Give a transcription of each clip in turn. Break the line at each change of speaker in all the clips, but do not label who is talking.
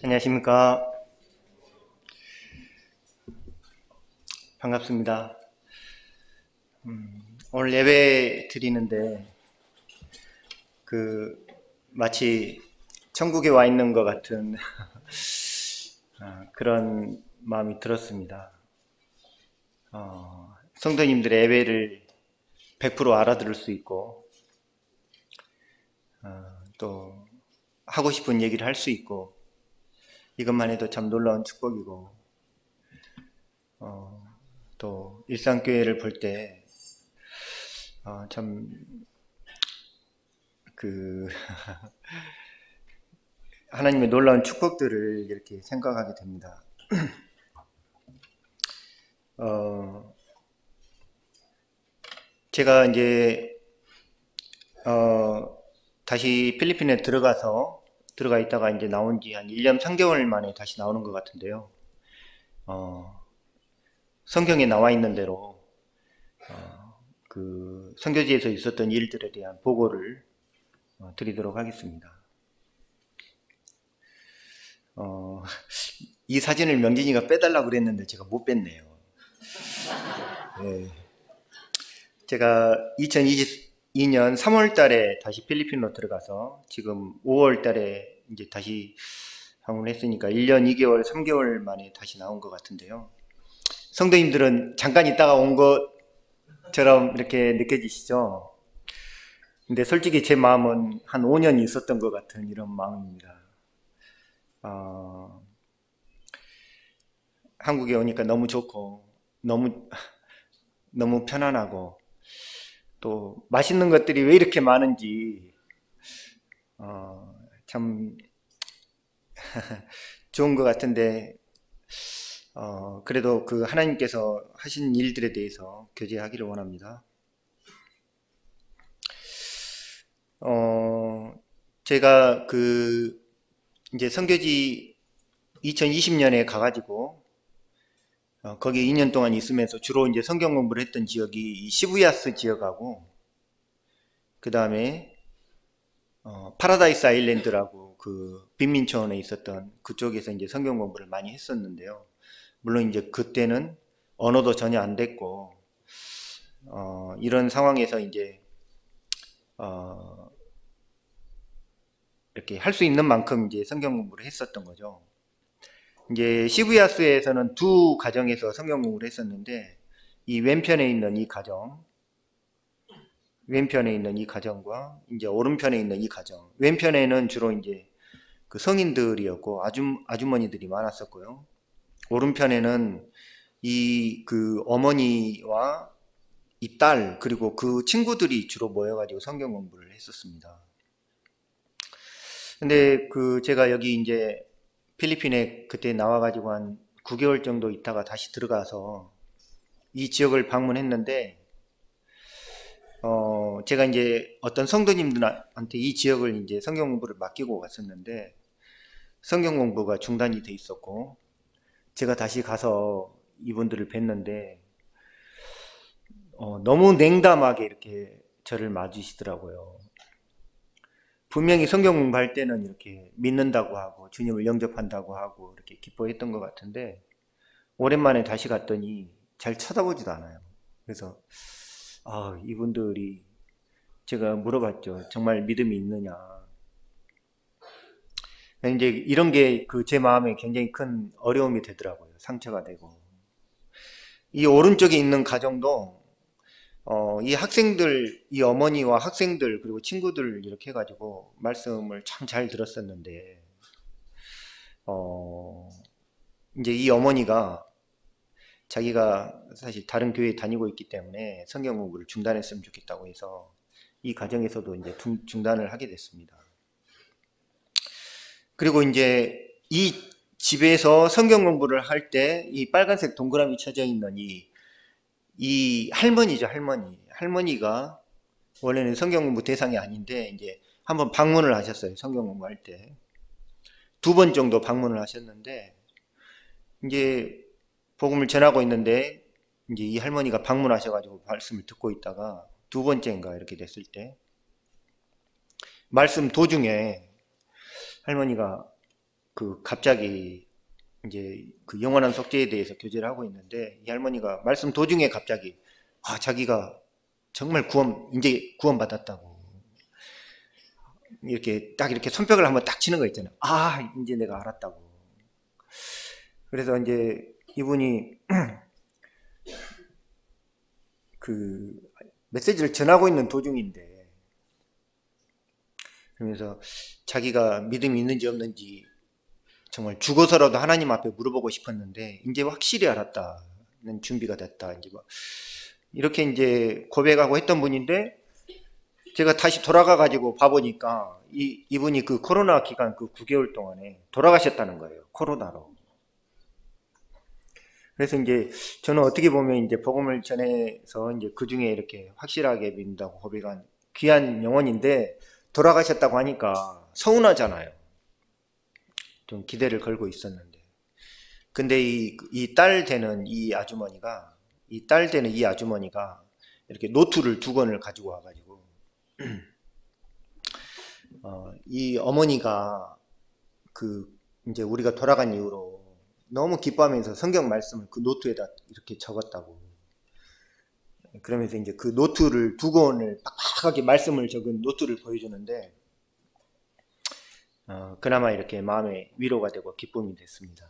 안녕하십니까. 반갑습니다. 오늘 예배 드리는데, 마치 천국에 와 있는 것 같은 그런 마음이 들었습니다. 성도님들의 예배를 100% 알아들을 수 있고, 또 하고 싶은 얘기를 할 수 있고, 이것만 해도 참 놀라운 축복이고, 또 일상교회를 볼 때 참 하나님의 놀라운 축복들을 이렇게 생각하게 됩니다. 제가 이제 다시 필리핀에 들어가 있다가 이제 나온 지 한 1년 3개월 만에 다시 나오는 것 같은데요. 성경에 나와 있는 대로 선교지에서 있었던 일들에 대한 보고를 드리도록 하겠습니다. 이 사진을 명진이가 빼달라고 그랬는데 제가 못 뺐네요. 네. 제가 2022년 3월 달에 다시 필리핀으로 들어가서 지금 5월 달에 이제 다시 방문했으니까 1년 2개월, 3개월 만에 다시 나온 것 같은데요. 성도님들은 잠깐 있다가 온 것처럼 이렇게 느껴지시죠? 근데 솔직히 제 마음은 한 5년 있었던 것 같은 이런 마음입니다. 한국에 오니까 너무 좋고 너무 편안하고 또 맛있는 것들이 왜 이렇게 많은지 참 좋은 것 같은데 그래도 하나님께서 하신 일들에 대해서 교제하기를 원합니다. 제가 이제 선교지 2020년에 가가지고 거기 2년 동안 있으면서 주로 이제 성경 공부를 했던 지역이 이 시부야스 지역하고 그 다음에 파라다이스 아일랜드라고 빈민촌에 있었던 그쪽에서 이제 성경 공부를 많이 했었는데요. 물론 이제 그때는 언어도 전혀 안 됐고 이런 상황에서 이제 이렇게 할 수 있는 만큼 이제 성경 공부를 했었던 거죠. 이제 시부야스에서는 두 가정에서 성경 공부를 했었는데 이 왼편에 있는 이 가정과 이제 오른편에 있는 이 가정. 왼편에는 주로 이제 성인들이었고 아주머니들이 많았었고요. 오른편에는 어머니와 이 딸 그리고 그 친구들이 주로 모여가지고 성경 공부를 했었습니다. 근데 제가 여기 이제 필리핀에 그때 나와가지고 한 9개월 정도 있다가 다시 들어가서 이 지역을 방문했는데 제가 이제 어떤 성도님들한테 이 지역을 이제 성경 공부를 맡기고 갔었는데 성경 공부가 중단이 돼 있었고 제가 다시 가서 이분들을 뵀는데 너무 냉담하게 이렇게 저를 맞으시더라고요. 분명히 성경 공부할 때는 이렇게 믿는다고 하고 주님을 영접한다고 하고 이렇게 기뻐했던 것 같은데 오랜만에 다시 갔더니 잘 쳐다보지도 않아요. 그래서 이분들이 제가 물어봤죠. 정말 믿음이 있느냐. 이제 이런 게 제 마음에 굉장히 큰 어려움이 되더라고요. 상처가 되고. 이 오른쪽에 있는 가정도 이 학생들, 이 어머니와 학생들 그리고 친구들 이렇게 해가지고 말씀을 참 잘 들었었는데 이제 이 어머니가 자기가 사실 다른 교회에 다니고 있기 때문에 성경 공부를 중단했으면 좋겠다고 해서 이 가정에서도 이제 중단을 하게 됐습니다. 그리고 이제 이 집에서 성경 공부를 할 때 이 빨간색 동그라미 쳐져 있는 이 할머니죠, 할머니. 할머니가 원래는 성경 공부 대상이 아닌데 이제 한번 방문을 하셨어요. 성경 공부할 때. 2번 정도 방문을 하셨는데 이제 복음을 전하고 있는데 이제 이 할머니가 방문하셔가지고 말씀을 듣고 있다가 2번째인가 이렇게 됐을 때 말씀 도중에 할머니가 갑자기 이제 그 영원한 속죄에 대해서 교제를 하고 있는데, 이 할머니가 말씀 도중에 갑자기 자기가 정말 이제 구원받았다고 이렇게 딱 이렇게 손뼉을 한번 딱 치는 거 있잖아요. 이제 내가 알았다고. 그래서 이제 이분이 그 메시지를 전하고 있는 도중인데, 그러면서 자기가 믿음이 있는지 없는지 정말 죽어서라도 하나님 앞에 물어보고 싶었는데 이제 확실히 알았다는 준비가 됐다. 이제 이렇게 이제 고백하고 했던 분인데, 제가 다시 돌아가 가지고 봐보니까 이분이 그 코로나 기간 그 9개월 동안에 돌아가셨다는 거예요. 코로나로. 그래서 이제 저는 어떻게 보면 이제 복음을 전해서 이제 그 중에 이렇게 확실하게 믿는다고 고백한 귀한 영혼인데, 돌아가셨다고 하니까 서운하잖아요. 좀 기대를 걸고 있었는데. 근데 이 딸 되는 이 아주머니가 이렇게 노트를 2권을 가지고 와가지고, 이 어머니가 이제 우리가 돌아간 이후로 너무 기뻐하면서 성경 말씀을 그 노트에다 이렇게 적었다고. 그러면서 이제 그 노트를 2권을 빡빡하게 말씀을 적은 노트를 보여주는데, 그나마 이렇게 마음에 위로가 되고 기쁨이 됐습니다.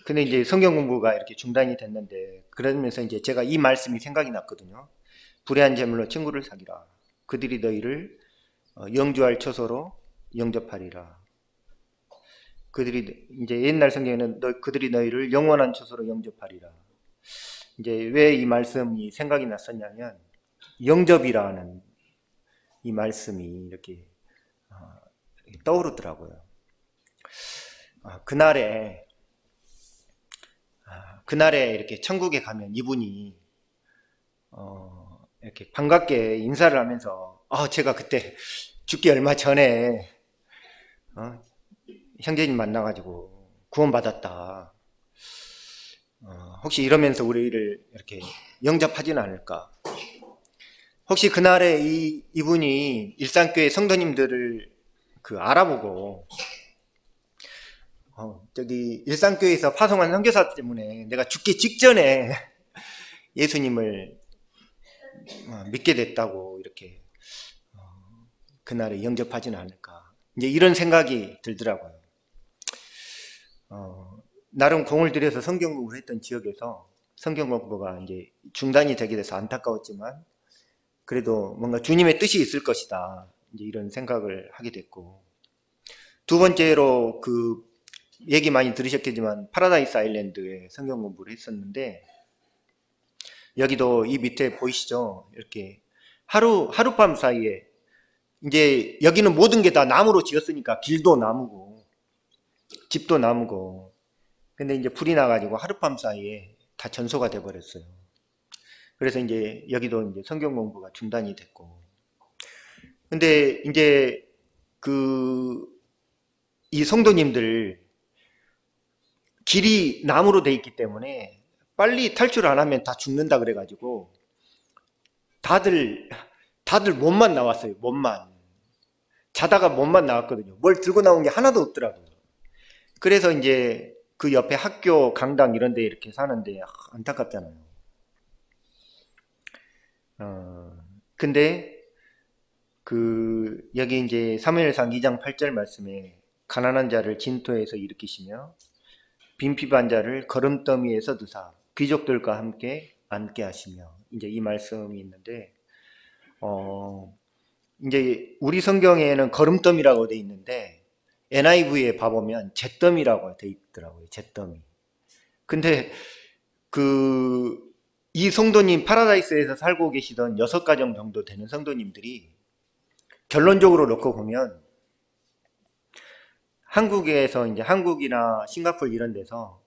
근데 이제 성경 공부가 이렇게 중단이 됐는데, 그러면서 이제 제가 이 말씀이 생각이 났거든요. 불의한 재물로 친구를 사귀라. 그들이 너희를 영주할 처소로 영접하리라. 이제 옛날 성경에는 그들이 너희를 영원한 처소로 영접하리라. 이제 왜 이 말씀이 생각이 났었냐면, 영접이라는 이 말씀이 이렇게 떠오르더라고요. 그날에 이렇게 천국에 가면 이분이 이렇게 반갑게 인사를 하면서, 제가 그때 죽기 얼마 전에 형제님 만나가지고 구원받았다. 혹시 이러면서 우리를 이렇게 영접하지는 않을까? 혹시 그날에 이분이 일산교회 성도님들을 알아보고, 저기 일산교회에서 파송한 선교사 때문에 내가 죽기 직전에 예수님을 믿게 됐다고 이렇게 그날에 영접하지는 않을까? 이제 이런 생각이 들더라고요. 나름 공을 들여서 성경 공부를 했던 지역에서 성경 공부가 이제 중단이 되게 돼서 안타까웠지만, 그래도 뭔가 주님의 뜻이 있을 것이다, 이제 이런 생각을 하게 됐고, 2번째로 얘기 많이 들으셨겠지만 파라다이스 아일랜드에 성경 공부를 했었는데, 여기도 이 밑에 보이시죠? 이렇게 하룻밤 사이에, 이제 여기는 모든 게 다 나무로 지었으니까 길도 나무고 집도 나무고, 근데 이제 불이 나가지고 하룻밤 사이에 다 전소가 돼버렸어요. 그래서 이제 여기도 이제 성경 공부가 중단이 됐고, 근데 이제 이 성도님들 길이 나무로 돼 있기 때문에 빨리 탈출 안 하면 다 죽는다 그래가지고 다들 몸만 나왔어요. 자다가 몸만 나왔거든요. 뭘 들고 나온 게 하나도 없더라고요. 그래서 이제 그 옆에 학교 강당 이런 데 이렇게 사는데 안타깝잖아요. 근데 여기 이제 사무엘상 2장 8절 말씀에 가난한 자를 진토에서 일으키시며 빈핍한 자를 거름더미에서 드사 귀족들과 함께 앉게 하시며, 이제 이 말씀이 있는데, 이제 우리 성경에는 거름더미라고 돼 있는데 NIV에 봐보면 잿더미라고 돼 있더라고요. 잿더미. 근데 이 성도님, 파라다이스에서 살고 계시던 6가정 정도 되는 성도님들이 결론적으로 놓고 보면 한국에서 이제 한국이나 싱가포르 이런 데서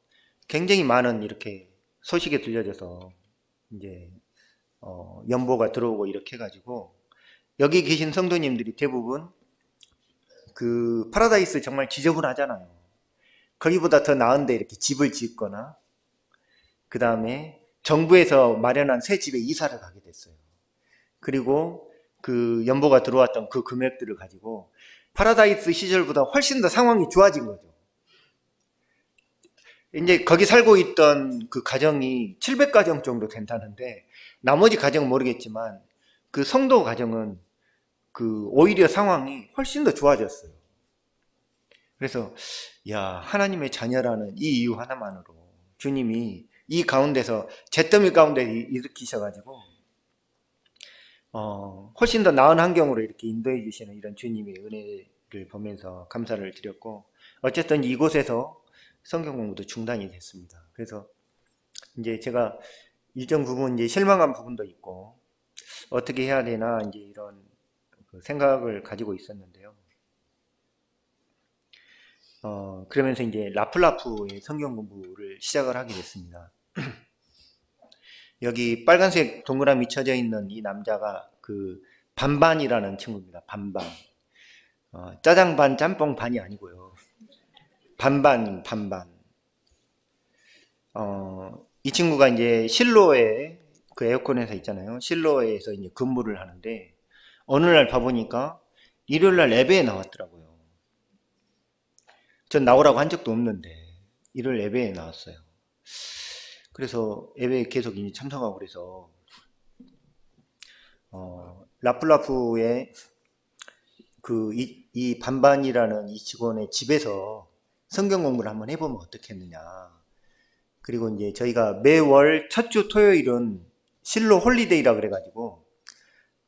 굉장히 많은 이렇게 소식에 들려져서 이제 연보가 들어오고 이렇게 해가지고 여기 계신 성도님들이 대부분 파라다이스 정말 지저분하잖아요. 거기보다 더 나은데 이렇게 집을 짓거나, 그 다음에 정부에서 마련한 새 집에 이사를 가게 됐어요. 그리고 연보가 들어왔던 그 금액들을 가지고 파라다이스 시절보다 훨씬 더 상황이 좋아진 거죠. 이제 거기 살고 있던 그 가정이 700가정 정도 된다는데, 나머지 가정은 모르겠지만 그 성도 가정은 그 오히려 상황이 훨씬 더 좋아졌어요. 그래서 야, 하나님의 자녀라는 이 이유 하나만으로 주님이 이 가운데서 잿더미 가운데 일으키셔가지고 훨씬 더 나은 환경으로 이렇게 인도해 주시는 이런 주님의 은혜를 보면서 감사를 드렸고, 어쨌든 이곳에서 성경 공부도 중단이 됐습니다. 그래서 이제 제가 일정 부분 이제 실망한 부분도 있고 어떻게 해야 되나 이제 이런 생각을 가지고 있었는데요. 그러면서 이제 라플라프의 성경 공부를 시작을 하게 됐습니다. 여기 빨간색 동그라미 쳐져 있는 이 남자가 그 반반이라는 친구입니다. 반반. 짜장 반, 짬뽕 반이 아니고요. 반반. 이 친구가 이제 실로에 그 에어컨 회사 있잖아요. 실로에서 이제 근무를 하는데 어느 날 봐보니까 일요일 날 예배에 나왔더라고요. 전 나오라고 한 적도 없는데 일요일 예배에 나왔어요. 그래서 예배에 계속 이제 참석하고 그래서 라플라프의 그 이 반반이라는 이 직원의 집에서 성경 공부를 한번 해보면 어떻겠느냐. 그리고 이제 저희가 매월 첫 주 토요일은 실로 홀리데이라 그래가지고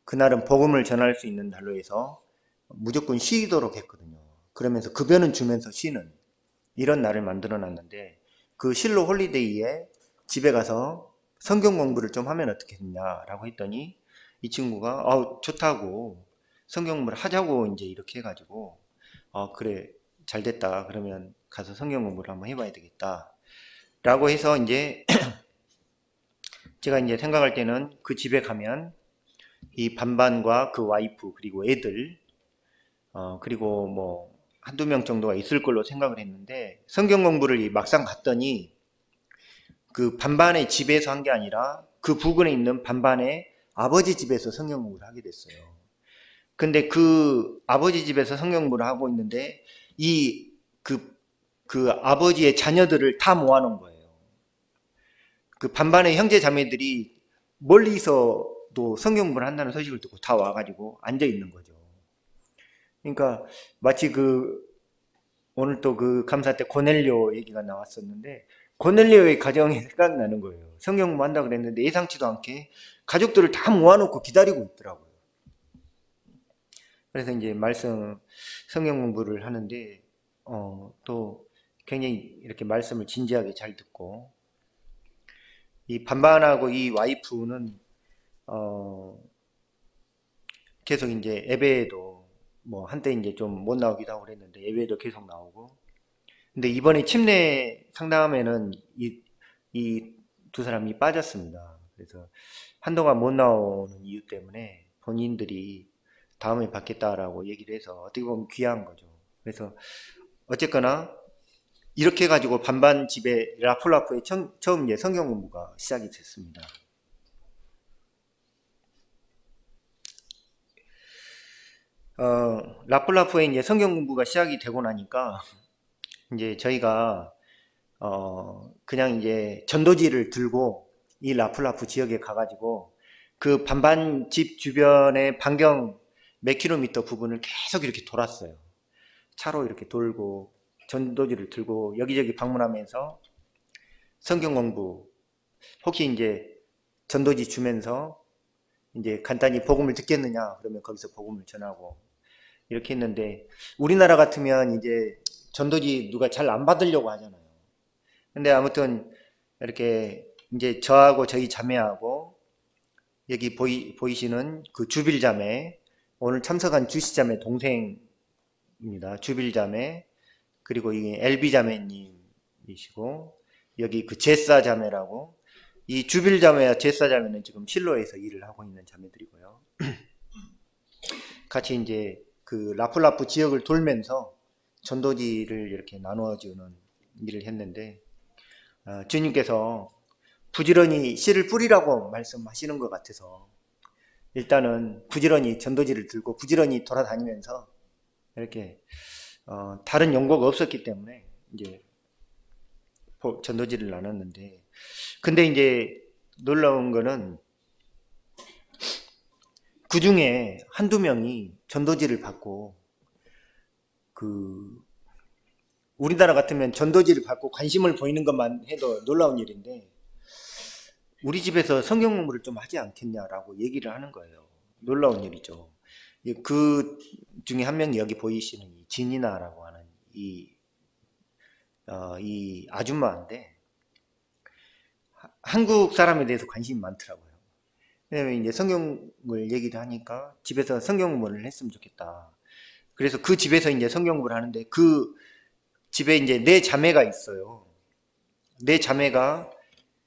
그날은 복음을 전할 수 있는 날로 해서 무조건 쉬도록 했거든요. 그러면서 급여는 주면서 쉬는 이런 날을 만들어 놨는데, 그 실로 홀리데이에 집에 가서 성경 공부를 좀 하면 어떻겠냐라고 했더니 이 친구가 좋다고 성경 공부를 하자고 이제 이렇게 해가지고 그래 잘 됐다, 그러면 가서 성경 공부를 한번 해봐야 되겠다 라고 해서 이제 제가 이제 생각할 때는 그 집에 가면 이 반반과 그 와이프 그리고 애들 그리고 뭐 한두 명 정도가 있을 걸로 생각을 했는데, 성경 공부를 막상 갔더니 그 반반의 집에서 한 게 아니라 그 부근에 있는 반반의 아버지 집에서 성경 공부를 하게 됐어요. 근데 그 아버지 집에서 성경 공부를 하고 있는데 그 아버지의 자녀들을 다 모아놓은 거예요. 그 반반의 형제 자매들이 멀리서도 성경 공부를 한다는 소식을 듣고 다 와가지고 앉아 있는 거죠. 그러니까 마치 오늘 또 그 감사 때 고넬료 얘기가 나왔었는데, 고넬료의 가정이 생각나는 거예요. 성경 공부 한다고 그랬는데 예상치도 않게 가족들을 다 모아놓고 기다리고 있더라고요. 그래서 이제 성경 공부를 하는데 또 굉장히 이렇게 말씀을 진지하게 잘 듣고, 이 반반하고 이 와이프는 계속 이제 예배에도 뭐 한때 이제 좀 못 나오기도 하고 그랬는데 예배에도 계속 나오고, 근데 이번에 침례 상담에는 이 두 사람이 빠졌습니다. 그래서 한동안 못 나오는 이유 때문에 본인들이 다음에 받겠다라고 얘기를 해서 어떻게 보면 귀한 거죠. 그래서 어쨌거나 이렇게 해가지고 반반 집에 라플라프에 처음 이제 성경 공부가 시작이 됐습니다. 라플라프에 이제 성경 공부가 시작이 되고 나니까 이제 저희가 그냥 이제 전도지를 들고 이 라플라프 지역에 가가지고 그 반반 집 주변의 반경 몇 킬로미터 부분을 계속 이렇게 돌았어요. 차로 이렇게 돌고 전도지를 들고 여기저기 방문하면서 성경 공부, 혹시 이제 전도지 주면서 이제 간단히 복음을 듣겠느냐 그러면 거기서 복음을 전하고 이렇게 했는데, 우리나라 같으면 이제 전도지 누가 잘 안 받으려고 하잖아요. 근데 아무튼 이렇게 이제 저하고 저희 자매하고 여기 보이시는 그 주빌자매, 오늘 참석한 주시자매 동생입니다. 주빌자매, 그리고 이 엘비자매님이시고 여기 그 제사자매라고, 이 주빌자매와 제사자매는 지금 실로에서 일을 하고 있는 자매들이고요. 같이 이제 그 라플라프 지역을 돌면서 전도지를 이렇게 나누어주는 일을 했는데, 주님께서 부지런히 씨를 뿌리라고 말씀하시는 것 같아서 일단은 부지런히 전도지를 들고 부지런히 돌아다니면서 이렇게 다른 연고가 없었기 때문에 이제 전도지를 나눴는데, 근데 이제 놀라운 거는 그 중에 한두 명이 전도지를 받고, 우리나라 같으면 전도지를 받고 관심을 보이는 것만 해도 놀라운 일인데, 우리 집에서 성경 공부를 좀 하지 않겠냐라고 얘기를 하는 거예요. 놀라운 일이죠. 그 중에 한 명이 여기 보이시는 이 진이나라고 하는 이 아줌마인데, 한국 사람에 대해서 관심이 많더라고요. 왜냐면 이제 성경을 얘기를 하니까 집에서 성경 공부를 했으면 좋겠다. 그래서 그 집에서 이제 성경 공부를 하는데, 그 집에 이제 네 자매가 있어요. 네 자매가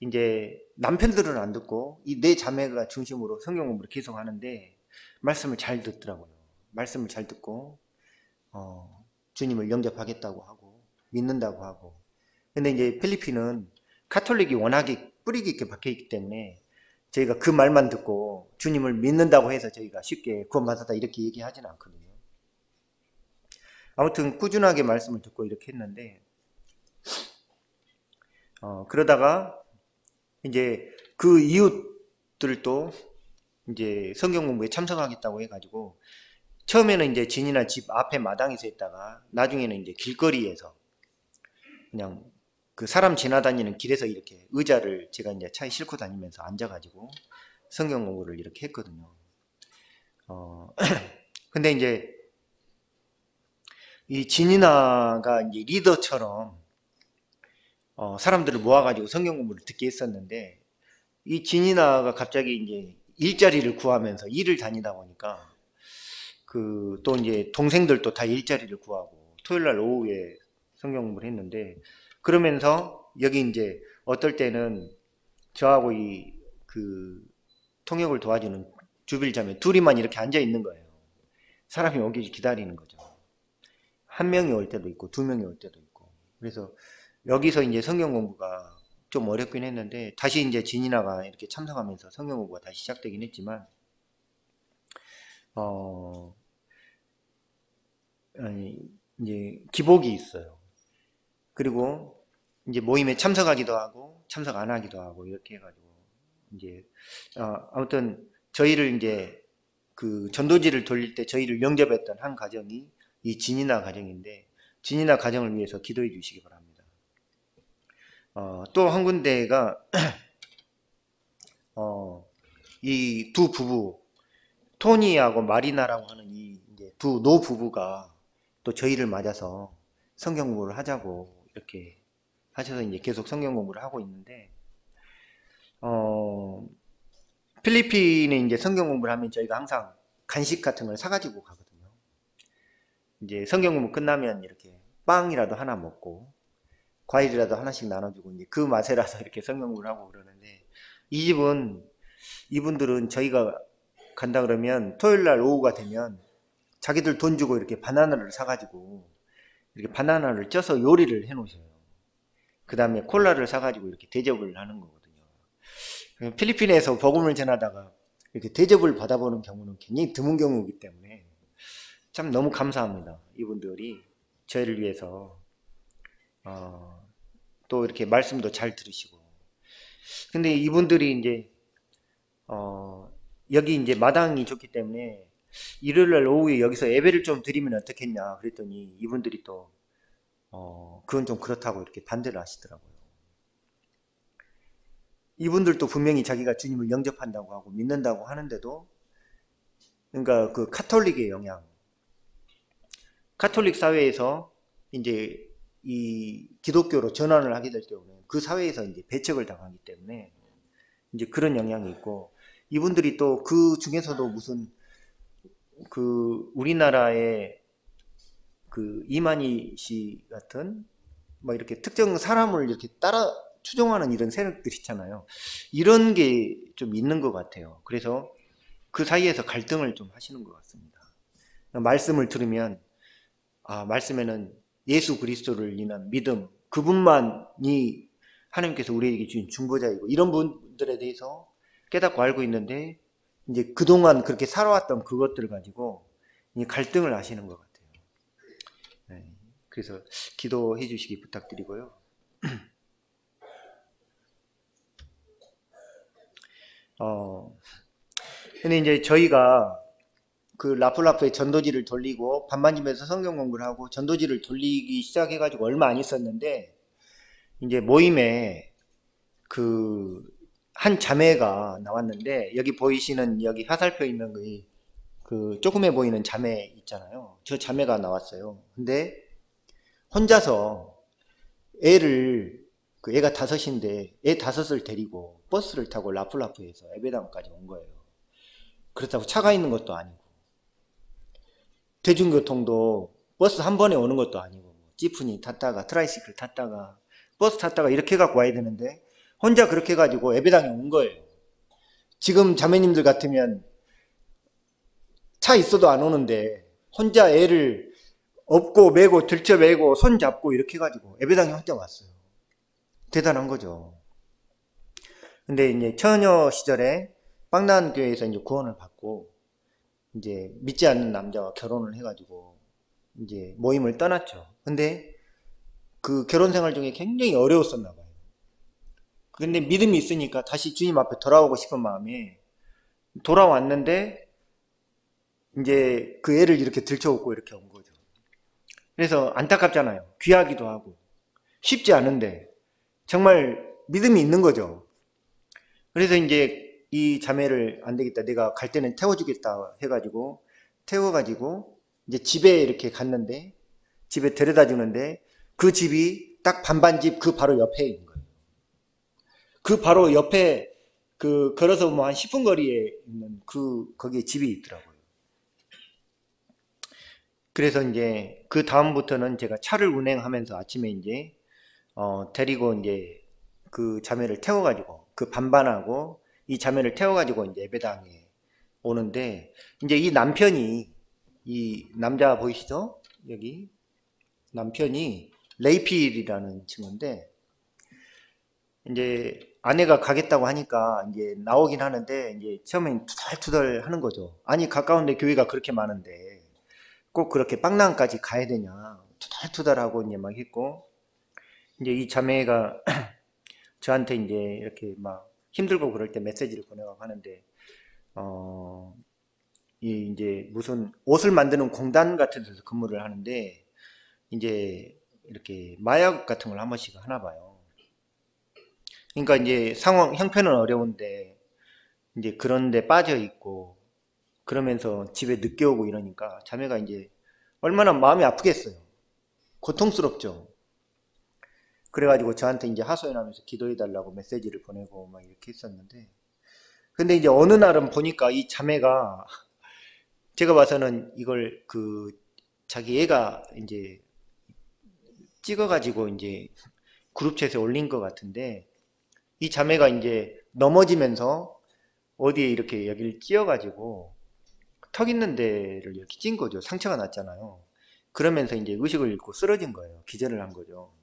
이제 남편들은 안 듣고 이 네 자매가 중심으로 성경 공부를 계속 하는데, 말씀을 잘 듣더라고요. 말씀을 잘 듣고 주님을 영접하겠다고 하고 믿는다고 하고. 근데 이제 필리핀은 카톨릭이 워낙에 뿌리 깊게 박혀 있기 때문에 저희가 그 말만 듣고 주님을 믿는다고 해서 저희가 쉽게 구원받았다 이렇게 얘기하지는 않거든요. 아무튼 꾸준하게 말씀을 듣고 이렇게 했는데, 그러다가 이제 그 이웃들도 이제 성경 공부에 참석하겠다고 해가지고, 처음에는 이제 진이나 집 앞에 마당에서 있다가 나중에는 이제 길거리에서 그냥 그 사람 지나다니는 길에서 이렇게 의자를 제가 이제 차에 싣고 다니면서 앉아가지고 성경 공부를 이렇게 했거든요. 근데 이제 이 진이나가 이제 리더처럼 사람들을 모아가지고 성경 공부를 듣게 했었는데, 이 진이나가 갑자기 이제 일자리를 구하면서 일을 다니다 보니까 또 이제 동생들도 다 일자리를 구하고 토요일날 오후에 성경 공부를 했는데, 그러면서 여기 이제 어떨 때는 저하고 통역을 도와주는 주빌자매 둘이만 이렇게 앉아 있는 거예요. 사람이 오길 기다리는 거죠. 한 명이 올 때도 있고 두 명이 올 때도 있고. 그래서 여기서 이제 성경 공부가 좀 어렵긴 했는데, 다시 이제 진이나가 이렇게 참석하면서 성경 공부가 다시 시작되긴 했지만, 이제 기복이 있어요. 그리고 이제 모임에 참석하기도 하고 참석 안 하기도 하고 이렇게 해가지고, 이제 아무튼 저희를 이제 그 전도지를 돌릴 때 저희를 영접했던 한 가정이 이 진이나 가정인데, 진이나 가정을 위해서 기도해 주시기 바랍니다. 또 한 군데가 이 두 부부, 토니하고 마리나라고 하는 이 이제 두 노부부가 또 저희를 맞아서 성경 공부를 하자고 이렇게 하셔서 이제 계속 성경 공부를 하고 있는데, 필리핀에 이제 성경 공부를 하면 저희가 항상 간식 같은 걸 사가지고 가거든요. 이제 성경 공부 끝나면 이렇게 빵이라도 하나 먹고 과일이라도 하나씩 나눠주고 이제 그 맛에라서 이렇게 성경 공부를 하고 그러는데, 이분들은 저희가 간다 그러면 토요일 날 오후가 되면 자기들 돈 주고 이렇게 바나나를 사가지고 이렇게 바나나를 쪄서 요리를 해 놓으셔요. 그 다음에 콜라를 사가지고 이렇게 대접을 하는 거거든요. 필리핀에서 복음을 전하다가 이렇게 대접을 받아보는 경우는 굉장히 드문 경우이기 때문에 참 너무 감사합니다. 이분들이 저희를 위해서 또 이렇게 말씀도 잘 들으시고. 근데 이분들이 이제 여기 이제 마당이 좋기 때문에 일요일날 오후에 여기서 예배를 좀 드리면 어떻겠냐 그랬더니, 이분들이 또 그건 좀 그렇다고 이렇게 반대를 하시더라고요. 이분들도 분명히 자기가 주님을 영접한다고 하고 믿는다고 하는데도, 그러니까 그 카톨릭의 영향, 카톨릭 사회에서 이제 이 기독교로 전환을 하게 될 경우는 그 사회에서 이제 배척을 당하기 때문에 이제 그런 영향이 있고, 이분들이 또 그 중에서도 무슨 우리나라의 이만희 씨 같은 뭐 이렇게 특정 사람을 이렇게 따라 추종하는 이런 세력들 있잖아요. 이런 게 좀 있는 것 같아요. 그래서 그 사이에서 갈등을 좀 하시는 것 같습니다. 말씀을 들으면 말씀에는 예수 그리스도를 인한 믿음, 그분만이 하나님께서 우리에게 주신 중보자이고, 이런 분들에 대해서 깨닫고 알고 있는데, 이제 그동안 그렇게 살아왔던 그것들을 가지고 갈등을 하시는 것 같아요. 그래서 기도해 주시기 부탁드리고요. 근데 이제 저희가 그 라플라프에 전도지를 돌리고 반반집에서 성경 공부를 하고 전도지를 돌리기 시작해가지고 얼마 안 있었는데 이제 모임에 그 한 자매가 나왔는데 여기 보이시는 여기 화살표 있는 그 조그매 보이는 자매 있잖아요. 저 자매가 나왔어요. 근데 혼자서 그 애가 5인데 애 5을 데리고 버스를 타고 라플라프에서 에베당까지 온 거예요. 그렇다고 차가 있는 것도 아니고 대중교통도 버스 한 번에 오는 것도 아니고 지프니 탔다가 트라이시클 탔다가 버스 탔다가 이렇게 갖고 와야 되는데 혼자 그렇게 가지고 예배당에 온 거예요. 지금 자매님들 같으면 차 있어도 안 오는데 혼자 애를 업고 메고 들쳐 메고 손 잡고 이렇게 가지고 예배당에 혼자 왔어요. 대단한 거죠. 근데 이제 처녀 시절에 빵난 교회에서 이제 구원을 받고 이제 믿지 않는 남자와 결혼을 해가지고 이제 모임을 떠났죠. 근데 그 결혼 생활 중에 굉장히 어려웠었나 봐요. 근데 믿음이 있으니까 다시 주님 앞에 돌아오고 싶은 마음에 돌아왔는데 이제 그 애를 이렇게 들쳐업고 이렇게 온 거죠. 그래서 안타깝잖아요. 귀하기도 하고 쉽지 않은데 정말 믿음이 있는 거죠. 그래서 이제 이 자매를 안 되겠다, 내가 갈 때는 태워주겠다 해가지고 태워가지고 이제 집에 이렇게 갔는데 집에 데려다 주는데 그 집이 딱 반반집 그 바로 옆에 있는 거예요. 그 바로 옆에 그 걸어서 뭐 한 10분 거리에 있는 거기에 집이 있더라고요. 그래서 이제 그 다음부터는 제가 차를 운행하면서 아침에 이제 데리고 이제 그 자매를 태워가지고 그 반반하고 이 자매를 태워가지고 이제 예배당에 오는데 이제 이 남편이 이 남자 보이시죠? 여기 남편이 레이필이라는 친구인데 이제 아내가 가겠다고 하니까 이제 나오긴 하는데 이제 처음엔 투덜투덜 하는 거죠. 아니 가까운데 교회가 그렇게 많은데 꼭 그렇게 빵랑까지 가야 되냐 투덜투덜하고 이제 막 했고 이제 이 자매가 저한테 이제 이렇게 막 힘들고 그럴 때 메시지를 보내고 하는데 이 이제 무슨 옷을 만드는 공단 같은 데서 근무를 하는데 이제 이렇게 마약 같은 걸 한 번씩 하나 봐요. 그러니까 이제 형편은 어려운데 이제 그런데 빠져 있고 그러면서 집에 늦게 오고 이러니까 자매가 이제 얼마나 마음이 아프겠어요. 고통스럽죠. 그래가지고 저한테 이제 하소연하면서 기도해달라고 메시지를 보내고 막 이렇게 했었는데 근데 이제 어느 날은 보니까 이 자매가 제가 봐서는 이걸 그 자기 애가 이제 찍어가지고 이제 그룹챗에 올린 것 같은데 이 자매가 이제 넘어지면서 어디에 이렇게 여기를 찧어가지고 턱 있는 데를 이렇게 찐 거죠. 상처가 났잖아요. 그러면서 이제 의식을 잃고 쓰러진 거예요. 기절을 한 거죠.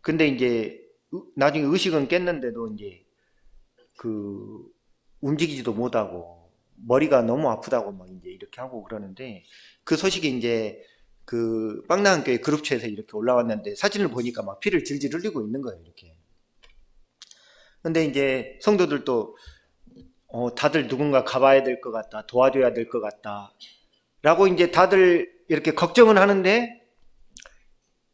근데 이제 나중에 의식은 깼는데도 이제 그 움직이지도 못하고 머리가 너무 아프다고 막 이제 이렇게 하고 그러는데 그 소식이 이제 그 빵나한교회 그룹챗에 이렇게 올라왔는데 사진을 보니까 막 피를 질질 흘리고 있는 거예요. 이렇게. 근데 이제 성도들도 다들 누군가 가봐야 될 것 같다, 도와줘야 될 것 같다 라고 이제 다들 이렇게 걱정은 하는데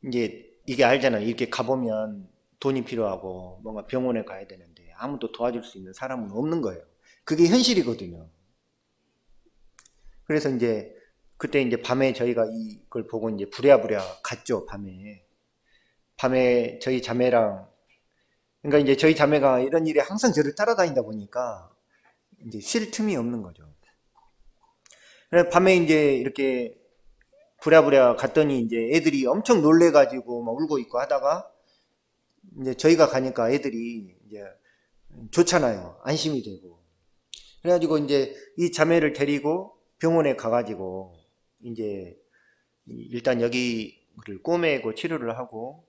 이제 이게 알잖아요. 이렇게 가보면 돈이 필요하고 뭔가 병원에 가야 되는데 아무도 도와줄 수 있는 사람은 없는 거예요. 그게 현실이거든요. 그래서 이제 그때 이제 밤에 저희가 이걸 보고 이제 부랴부랴 갔죠. 밤에 저희 자매랑 그러니까 이제 저희 자매가 이런 일에 항상 저를 따라다니다 보니까 이제 쉴 틈이 없는 거죠. 그래서 밤에 이제 이렇게 부랴부랴 갔더니 이제 애들이 엄청 놀래가지고 막 울고 있고 하다가 이제 저희가 가니까 애들이 이제 좋잖아요. 안심이 되고. 그래가지고 이제 이 자매를 데리고 병원에 가가지고 이제 일단 여기를 꼬매고 치료를 하고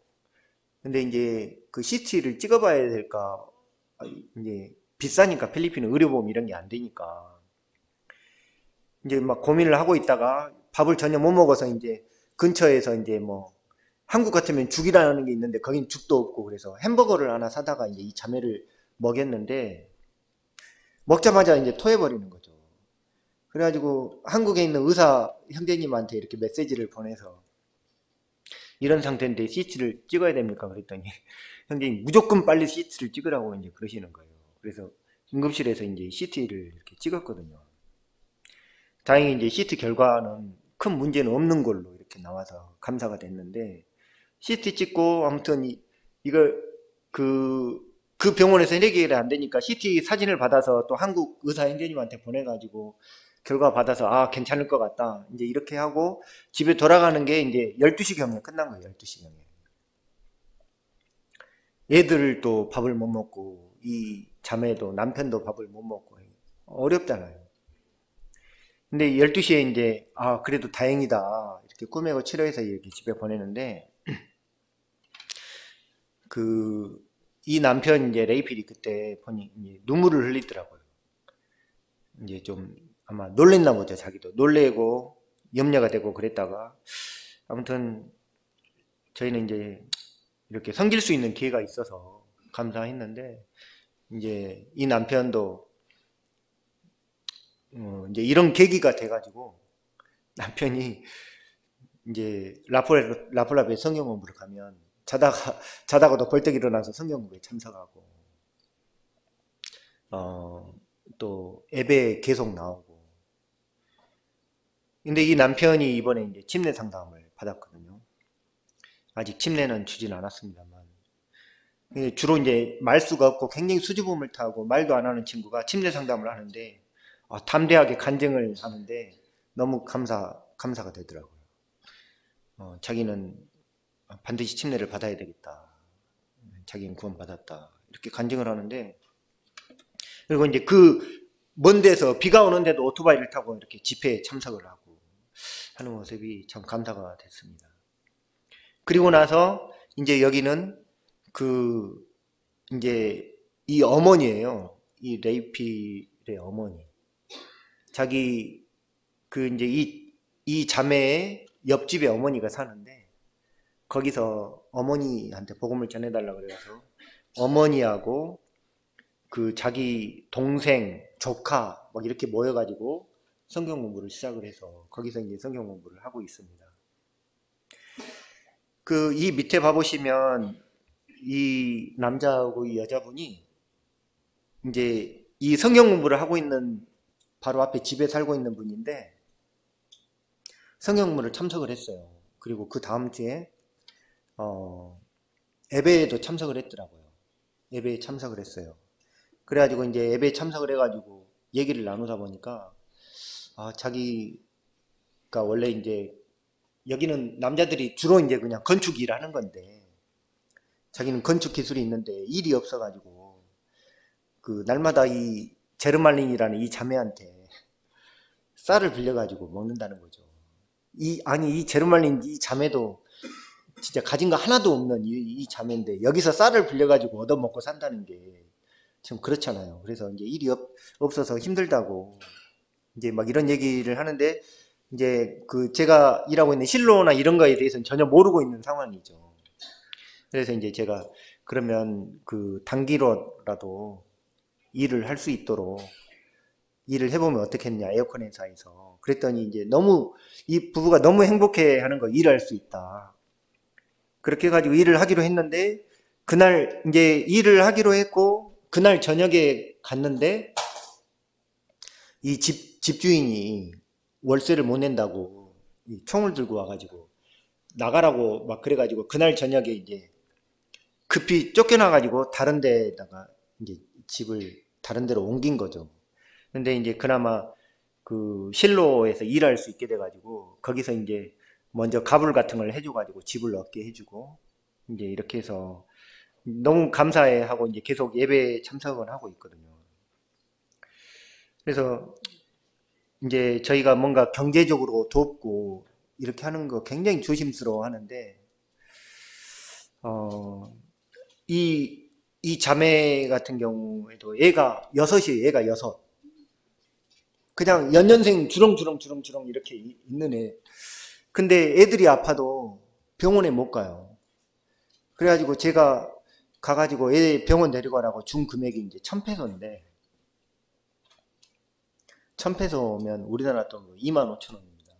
근데 이제 그 CT를 찍어봐야 될까 이제 비싸니까 필리핀은 의료보험 이런 게 안 되니까 이제 막 고민을 하고 있다가 밥을 전혀 못 먹어서 이제 근처에서 이제 뭐 한국 같으면 죽이라는 게 있는데 거긴 죽도 없고 그래서 햄버거를 하나 사다가 이제 이 자매를 먹였는데 먹자마자 이제 토해버리는 거죠. 그래가지고 한국에 있는 의사 형제님한테 이렇게 메시지를 보내서 이런 상태인데 CT를 찍어야 됩니까? 그랬더니 형제님 무조건 빨리 CT를 찍으라고 이제 그러시는 거예요. 그래서 응급실에서 이제 CT를 이렇게 찍었거든요. 다행히 이제 CT 결과는 큰 문제는 없는 걸로 이렇게 나와서 감사가 됐는데 CT 찍고 아무튼 이걸 그 병원에서 해결이 안 되니까 CT 사진을 받아서 또 한국 의사 형제님한테 보내가지고 결과 받아서 아 괜찮을 것 같다 이제 이렇게 하고 집에 돌아가는 게 이제 12시경에 끝난 거예요. 12시경에 애들도 밥을 못 먹고 이 자매도 남편도 밥을 못 먹고 어렵잖아요. 근데 12시에 이제 아 그래도 다행이다 이렇게 꾸미고 치료해서 이렇게 집에 보내는데 이 남편 이제 레이필이 그때 보니 이제 눈물을 흘리더라고요. 이제 좀 아마 놀랬나 보죠. 자기도 놀래고 염려가 되고 그랬다가 아무튼 저희는 이제 이렇게 섬길 수 있는 기회가 있어서 감사했는데 이제 이 남편도 이제 이런 계기가 돼가지고 남편이 이제 라폴라베 성경 공부를 가면 자다가도 벌떡 일어나서 성경 공부에 참석하고 또 예배 계속 나오고. 근데 이 남편이 이번에 이제 침례 상담을 받았거든요. 아직 침례는 주진 않았습니다만 주로 이제 말수가 없고 굉장히 수줍음을 타고 말도 안 하는 친구가 침례 상담을 하는데 담대하게 간증을 하는데 너무 감사가 되더라고요. 자기는 반드시 침례를 받아야 되겠다. 자기는 구원받았다. 이렇게 간증을 하는데 그리고 이제 먼 데서 비가 오는데도 오토바이를 타고 이렇게 집회에 참석을 하고 하는 모습이 참 감사가 됐습니다. 그리고 나서 이제 여기는 이제 이 어머니예요. 이 레이필의 어머니. 자기 이제 이 자매의 옆집에 어머니가 사는데 거기서 어머니한테 복음을 전해달라고 그래서 어머니하고 자기 동생, 조카 막 이렇게 모여가지고 성경 공부를 시작을 해서 거기서 이제 성경 공부를 하고 있습니다. 이 밑에 봐보시면 이 남자하고 이 여자분이 이제 이 성경 공부를 하고 있는 바로 앞에 집에 살고 있는 분인데 성경 공부를 참석을 했어요. 그리고 그 다음 주에 예배에도 참석을 했더라고요. 예배에 참석을 했어요. 그래가지고 이제 예배에 참석을 해가지고 얘기를 나누다 보니까 자기가 원래 이제 여기는 남자들이 주로 이제 그냥 건축 일을 하는 건데 자기는 건축 기술이 있는데 일이 없어가지고 날마다 이 제르말린이라는 이 자매한테 쌀을 빌려가지고 먹는다는 거죠. 이 제르말린 이 자매도 진짜 가진 거 하나도 없는 이 자매인데 여기서 쌀을 빌려가지고 얻어먹고 산다는 게 좀 그렇잖아요. 그래서 이제 일이 없어서 힘들다고 이제 막 이런 얘기를 하는데 이제 제가 일하고 있는 실로나 이런 거에 대해서는 전혀 모르고 있는 상황이죠. 그래서 이제 제가 그러면 단기로라도 일을 할 수 있도록 일을 해보면 어떻겠냐, 에어컨 회사에서. 그랬더니 이제 이 부부가 너무 행복해 하는 거, 일을 할 수 있다. 그렇게 해가지고 일을 하기로 했는데, 그날 이제 일을 하기로 했고, 그날 저녁에 갔는데, 이 집주인이 월세를 못 낸다고 총을 들고 와가지고, 나가라고 막 그래가지고, 그날 저녁에 이제 급히 쫓겨나가지고, 다른 데다가 이제 집을 다른 데로 옮긴 거죠. 근데 이제 그나마 실로에서 일할 수 있게 돼가지고 거기서 이제 먼저 가불 같은 걸 해줘가지고 집을 얻게 해주고 이제 이렇게 해서 너무 감사해 하고 이제 계속 예배에 참석을 하고 있거든요. 그래서 이제 저희가 뭔가 경제적으로 돕고 이렇게 하는 거 굉장히 조심스러워 하는데 이 자매 같은 경우에도 애가 6이에요. 애가 6. 그냥 연년생 주렁주렁 이렇게 있는 애. 근데 애들이 아파도 병원에 못 가요. 그래가지고 제가 가가지고 애 병원 데려가라고 준 금액이 이제 1,000페소인데, 1,000페소면 우리나라 돈으로 25,000원입니다.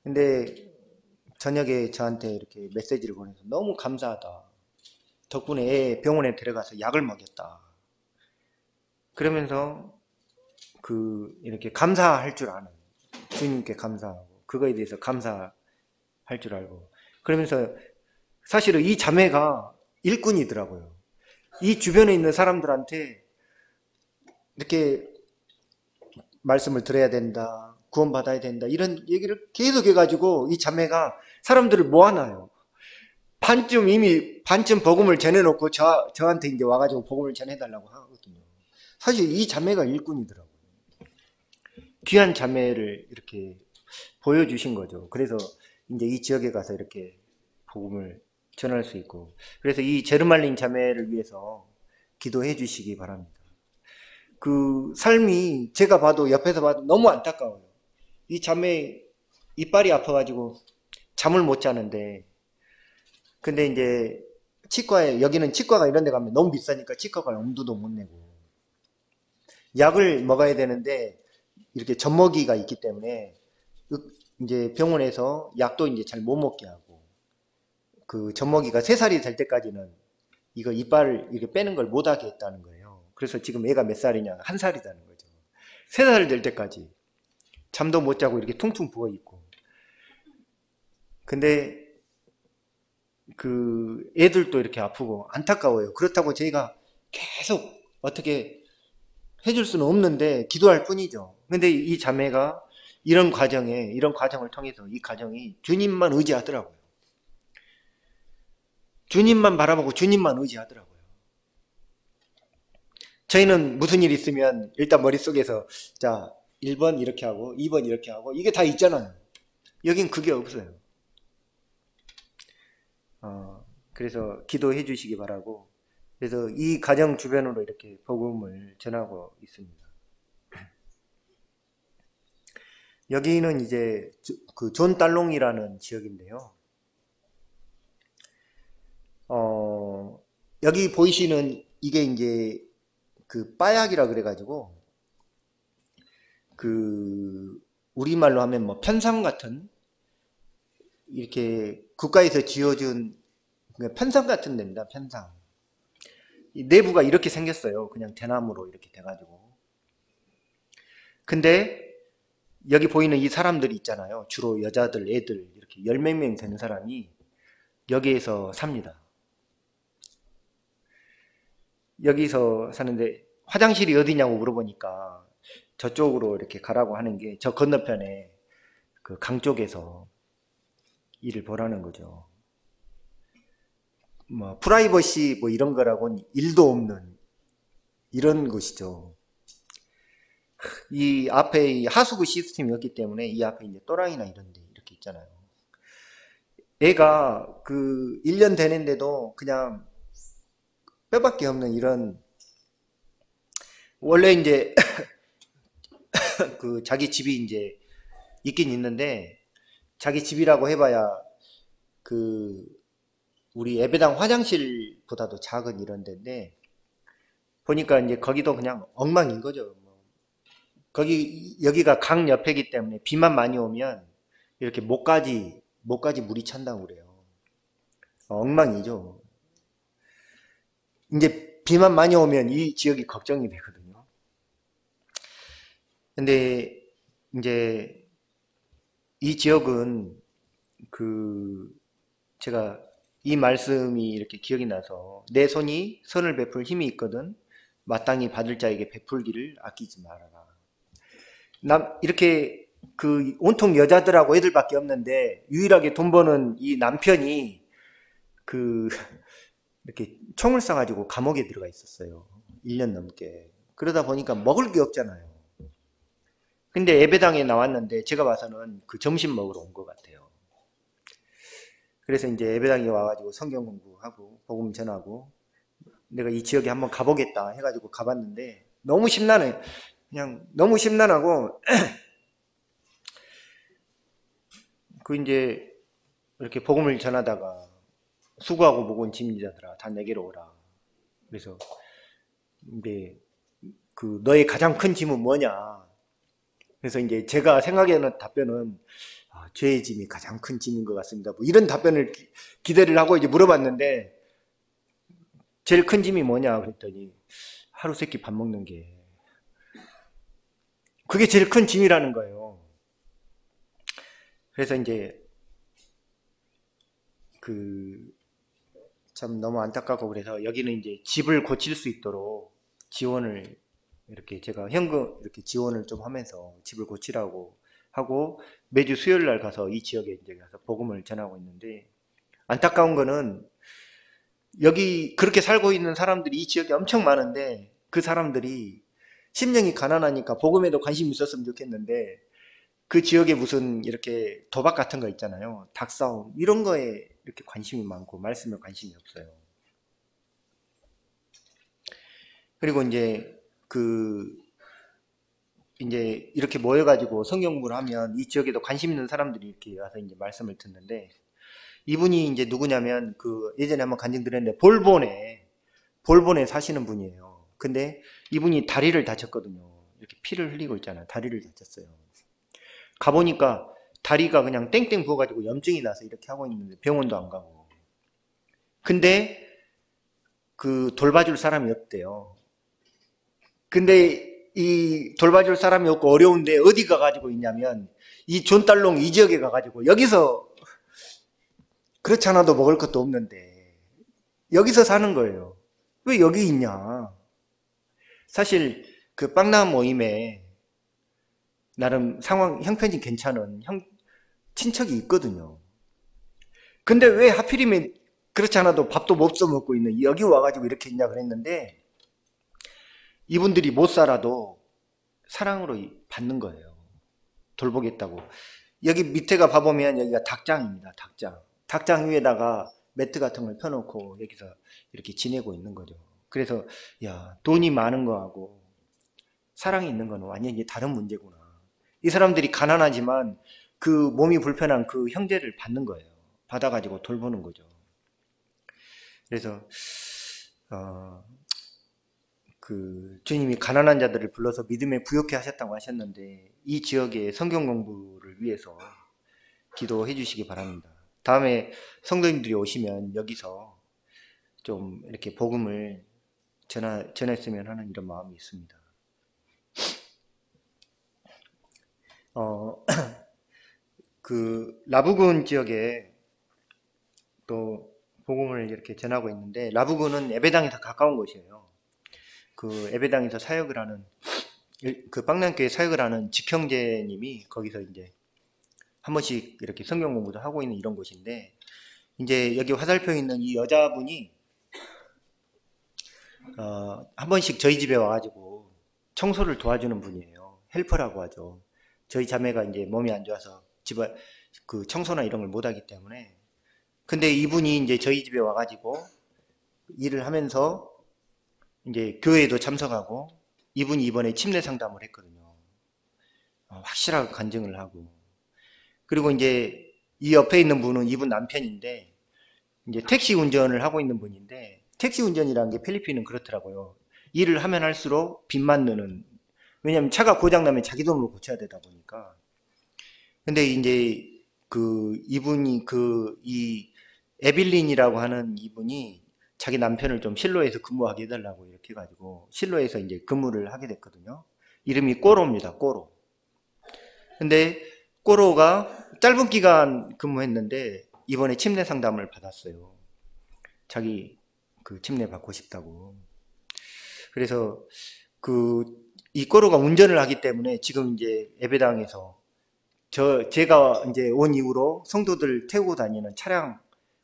근데 저녁에 저한테 이렇게 메시지를 보내서 너무 감사하다. 덕분에 애 병원에 데려가서 약을 먹였다. 그러면서 이렇게 감사할 줄 아는, 주님께 감사하고 그거에 대해서 감사할 줄 알고, 그러면서 사실은 이 자매가 일꾼이더라고요. 이 주변에 있는 사람들한테 이렇게 말씀을 들어야 된다, 구원받아야 된다, 이런 얘기를 계속 해가지고 이 자매가 사람들을 모아놔요. 이미 반쯤 복음을 전해놓고 저한테 이제 와가지고 복음을 전해달라고 하거든요. 사실 이 자매가 일꾼이더라고요. 귀한 자매를 이렇게 보여주신 거죠. 그래서 이제 이 지역에 가서 이렇게 복음을 전할 수 있고, 그래서 이 제르말린 자매를 위해서 기도해 주시기 바랍니다. 그 삶이 제가 봐도, 옆에서 봐도 너무 안타까워요. 이 자매 이빨이 아파가지고 잠을 못 자는데, 근데 이제 여기는 치과가 이런 데 가면 너무 비싸니까 치과가 엄두도 못 내고, 약을 먹어야 되는데 이렇게 젖먹이가 있기 때문에 이제 병원에서 약도 이제 잘 못 먹게 하고, 그 젖먹이가 3살이 될 때까지는 이거 이빨을 이렇게 빼는 걸 못 하게 했다는 거예요. 그래서 지금 애가 몇 살이냐? 1살이라는 거죠. 3살 될 때까지 잠도 못 자고 이렇게 퉁퉁 부어 있고. 근데 그 애들도 이렇게 아프고 안타까워요. 그렇다고 저희가 계속 어떻게 해줄 수는 없는데 기도할 뿐이죠. 근데 이 자매가 이런 과정을 통해서 이 가정이 주님만 의지하더라고요. 주님만 바라보고 주님만 의지하더라고요. 저희는 무슨 일 있으면 일단 머릿속에서 자, 1번 이렇게 하고 2번 이렇게 하고 이게 다 있잖아요. 여긴 그게 없어요. 그래서 기도해 주시기 바라고, 그래서 이 가정 주변으로 이렇게 복음을 전하고 있습니다. 여기는 이제 그 존 달롱이라는 지역인데요. 여기 보이시는 이게 이제 그 빠약이라 그래가지고, 그 우리말로 하면 뭐 편상 같은, 이렇게 국가에서 지어준 편상 같은 데입니다. 편상. 이 내부가 이렇게 생겼어요. 그냥 대나무로 이렇게 돼가지고. 근데 여기 보이는 이 사람들이 있잖아요. 주로 여자들, 애들, 이렇게 10몇 명 되는 사람이 여기에서 삽니다. 여기서 사는데 화장실이 어디냐고 물어보니까 저쪽으로 이렇게 가라고 하는 게 저 건너편에 그 강 쪽에서 일을 보라는 거죠. 뭐 프라이버시 뭐 이런 거라고는 일도 없는 이런 곳이죠. 이 앞에 이 하수구 시스템이 없기 때문에 이 앞에 이제 또랑이나 이런 데 이렇게 있잖아요. 애가 그 1년 되는데도 그냥 뼈밖에 없는 이런, 원래 이제 그 자기 집이 이제 있긴 있는데, 자기 집이라고 해봐야 그 우리 예배당 화장실보다도 작은 이런 데인데, 보니까 이제 거기도 그냥 엉망인 거죠. 여기가 강 옆이기 때문에 비만 많이 오면 이렇게 목까지 물이 찬다고 그래요. 엉망이죠. 이제 비만 많이 오면 이 지역이 걱정이 되거든요. 근데 이제 이 지역은 제가 이 말씀이 이렇게 기억이 나서, 내 손이 선을 베풀 힘이 있거든 마땅히 받을 자에게 베풀기를 아끼지 말아라. 이렇게 그 온통 여자들하고 애들밖에 없는데 유일하게 돈 버는 이 남편이 이렇게 총을 쏴가지고 감옥에 들어가 있었어요. 1년 넘게. 그러다 보니까 먹을 게 없잖아요. 근데 예배당에 나왔는데 제가 봐서는 그 점심 먹으러 온 것 같아요. 그래서 이제 예배당에 와가지고 성경 공부하고 복음 전하고, 내가 이 지역에 한번 가보겠다 해가지고 가봤는데 너무 심란해요. 그냥 너무 심란하고 그 이제 이렇게 복음을 전하다가 수고하고 무거운 짐진 자들아 다 내게로 오라. 그래서 이제 그 너의 가장 큰 짐은 뭐냐? 그래서 이제 제가 생각하는 답변은 죄의 짐이 가장 큰 짐인 것 같습니다. 뭐 이런 답변을 기대를 하고 이제 물어봤는데 제일 큰 짐이 뭐냐 그랬더니 하루 세끼 밥 먹는 게 그게 제일 큰 짐이라는 거예요. 그래서 이제 참 너무 안타깝고 그래서 여기는 이제 집을 고칠 수 있도록 지원을 이렇게 제가 현금 이렇게 지원을 좀 하면서 집을 고치라고 하고 매주 수요일 날 가서 이 지역에 이제 가서 복음을 전하고 있는데 안타까운 거는 여기 그렇게 살고 있는 사람들이 이 지역에 엄청 많은데 그 사람들이 심령이 가난하니까 복음에도 관심이 있었으면 좋겠는데 그 지역에 무슨 이렇게 도박 같은 거 있잖아요. 닭싸움 이런 거에 이렇게 관심이 많고 말씀에 관심이 없어요. 그리고 이제 이제 이렇게 모여가지고 성경 공부를 하면 이 지역에도 관심 있는 사람들이 이렇게 와서 이제 말씀을 듣는데 이분이 이제 누구냐면 예전에 한번 간증드렸는데 볼본에 사시는 분이에요. 근데 이분이 다리를 다쳤거든요. 이렇게 피를 흘리고 있잖아요. 다리를 다쳤어요. 가보니까 다리가 그냥 땡땡 부어가지고 염증이 나서 이렇게 하고 있는데 병원도 안 가고. 근데 돌봐줄 사람이 없대요. 근데 이 돌봐줄 사람이 없고 어려운데 어디 가가지고 있냐면 이 존달롱 이 지역에 가가지고 여기서 그렇지 않아도 먹을 것도 없는데 여기서 사는 거예요. 왜 여기 있냐? 사실 빵남 모임에 나름 형편이 괜찮은 친척이 있거든요. 근데 왜 하필이면 그렇지 않아도 밥도 못 써먹고 있는 여기 와가지고 이렇게 있냐 그랬는데 이분들이 못 살아도 사랑으로 받는 거예요. 돌보겠다고. 여기 밑에가 봐보면 여기가 닭장입니다. 닭장 위에다가 매트 같은 걸 펴놓고 여기서 이렇게 지내고 있는 거죠. 그래서 돈이 많은 거하고 사랑이 있는 거는 완전히 다른 문제구나. 이 사람들이 가난하지만 몸이 불편한 형제를 받는 거예요. 받아가지고 돌보는 거죠. 그래서 주님이 가난한 자들을 불러서 믿음에 부욕해 하셨다고 하셨는데 이 지역의 성경 공부를 위해서 기도해 주시기 바랍니다. 다음에 성도님들이 오시면 여기서 좀 이렇게 복음을 전했으면 하는 이런 마음이 있습니다. 라부군 지역에 또 복음을 이렇게 전하고 있는데 라부군은 에베당에서 가까운 곳이에요. 에베당에서 사역을 하는 빵남교회 사역을 하는 직형제님이 거기서 이제 한 번씩 이렇게 성경 공부도 하고 있는 이런 곳인데 이제 여기 화살표에 있는 이 여자분이 한 번씩 저희 집에 와가지고 청소를 도와주는 분이에요. 헬퍼라고 하죠. 저희 자매가 이제 몸이 안 좋아서 집에 청소나 이런 걸 못하기 때문에 근데 이분이 이제 저희 집에 와가지고 일을 하면서 이제 교회에도 참석하고 이분이 이번에 침례 상담을 했거든요. 확실하게 간증을 하고 그리고 이제 이 옆에 있는 분은 이분 남편인데 이제 택시 운전을 하고 있는 분인데 택시 운전이라는 게 필리핀은 그렇더라고요. 일을 하면 할수록 빚만 느는 왜냐면 차가 고장나면 자기 돈으로 고쳐야 되다 보니까 근데 이제 이분이 이 에빌린이라고 하는 이분이 자기 남편을 좀 실로에서 근무하게 해달라고 이렇게 해가지고 실로에서 이제 근무를 하게 됐거든요. 이름이 꼬로입니다. 꼬로. 근데 꼬로가 짧은 기간 근무했는데 이번에 침례 상담을 받았어요. 자기 침례 받고 싶다고. 그래서 이 꼬로가 운전을 하기 때문에 지금 이제 예배당에서 제가 이제 온 이후로 성도들 태우고 다니는 차량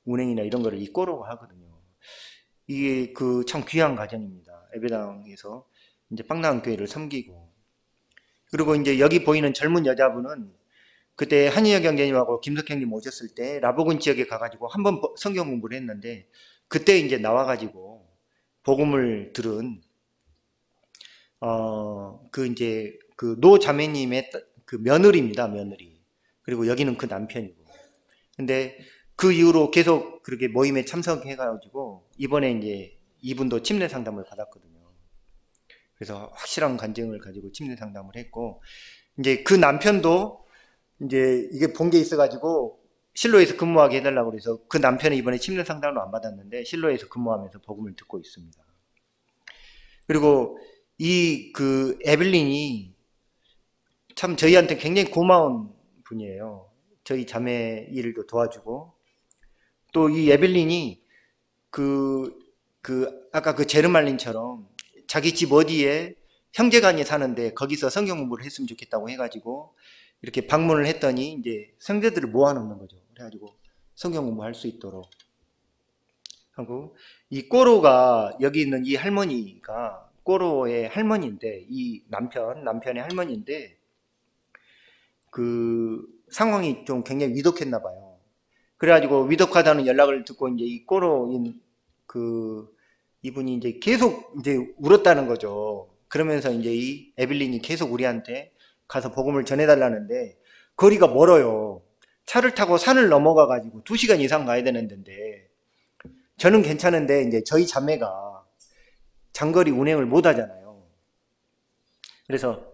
운행이나 이런 거를 이 꼬로가 하거든요. 이게 참 귀한 과정입니다. 예배당에서 이제 빵나은 교회를 섬기고 그리고 이제 여기 보이는 젊은 여자분은 그때 한희혁 형제님하고 김석형님 오셨을 때 라보군 지역에 가가지고 한번 성경 공부를 했는데 그때 이제 나와가지고 복음을 들은 이제 노 자매님의 며느리입니다. 며느리. 그리고 여기는 그 남편이고 근데 그 이후로 계속 그렇게 모임에 참석해가지고 이번에 이제 이분도 침례 상담을 받았거든요. 그래서 확실한 간증을 가지고 침례 상담을 했고, 이제 그 남편도 이제 이게 본 게 있어가지고 실로에서 근무하게 해달라고 그래서 그 남편은 이번에 침례 상담을 안 받았는데 실로에서 근무하면서 복음을 듣고 있습니다. 그리고 이 그 에벨린이 참 저희한테 굉장히 고마운 분이에요. 저희 자매 일도 도와주고, 또 이 에벨린이 아까 그 제르말린처럼 자기 집 어디에 형제간이 사는데 거기서 성경 공부를 했으면 좋겠다고 해가지고 이렇게 방문을 했더니 이제 성도들을 모아놓는 거죠. 그래가지고 성경 공부할 수 있도록 하고, 이 꼬로가 여기 있는 이 할머니가 꼬로의 할머니인데, 이 남편의 할머니인데 그 상황이 좀 굉장히 위독했나 봐요. 그래가지고 위독하다는 연락을 듣고 이제 이 꼬로인 이분이 이제 계속 이제 울었다는 거죠. 그러면서 이제 이 에벨린이 계속 우리한테 가서 복음을 전해달라는데 거리가 멀어요. 차를 타고 산을 넘어가가지고 2시간 이상 가야 되는 데인데, 저는 괜찮은데 이제 저희 자매가 장거리 운행을 못 하잖아요. 그래서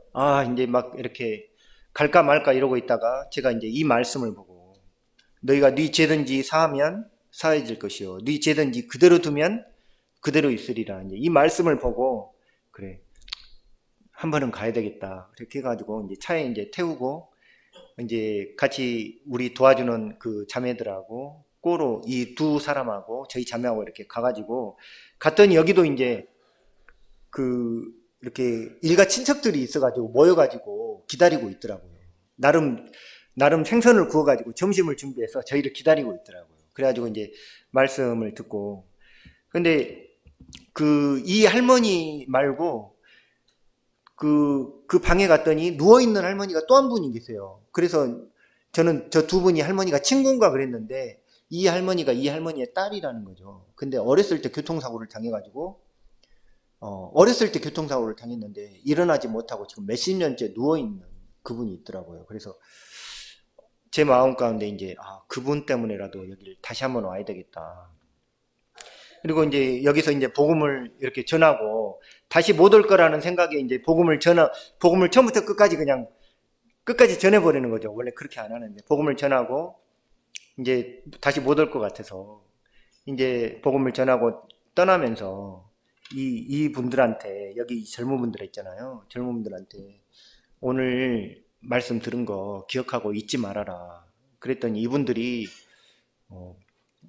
이제 막 이렇게 갈까 말까 이러고 있다가 제가 이제 이 말씀을 보고, 너희가 네 죄든지 사하면 사해질 것이요 네 죄든지 그대로 두면 그대로 있으리라. 이제 이 말씀을 보고, 그래, 한 번은 가야 되겠다. 이렇게 해가지고 이제 차에 이제 태우고, 이제 같이 우리 도와주는 그 자매들하고 꼬로 이 두 사람하고 저희 자매하고 이렇게 가가지고 갔더니 여기도 이제 이렇게 일가 친척들이 있어가지고 모여가지고 기다리고 있더라고요. 나름 생선을 구워가지고 점심을 준비해서 저희를 기다리고 있더라고요. 그래가지고 이제 말씀을 듣고, 근데 이 할머니 말고 그 방에 갔더니 누워있는 할머니가 또 한 분이 계세요. 그래서 저는 저 두 분이 할머니가 친구인가 그랬는데 이 할머니가 이 할머니의 딸이라는 거죠. 근데 어렸을 때 교통사고를 당해가지고 당했는데 일어나지 못하고 지금 몇십 년째 누워있는 그분이 있더라고요. 그래서 제 마음 가운데 이제 그분 때문에라도 여기를 다시 한번 와야 되겠다. 그리고 이제 여기서 이제 복음을 이렇게 전하고 다시 못 올 거라는 생각에 이제 복음을 처음부터 끝까지 전해버리는 거죠. 원래 그렇게 안 하는데 복음을 전하고 이제 다시 못 올 것 같아서 이제 복음을 전하고 떠나면서 이 분들한테, 여기 젊은 분들 있잖아요. 젊은 분들한테 오늘 말씀 들은 거 기억하고 잊지 말아라. 그랬더니 이분들이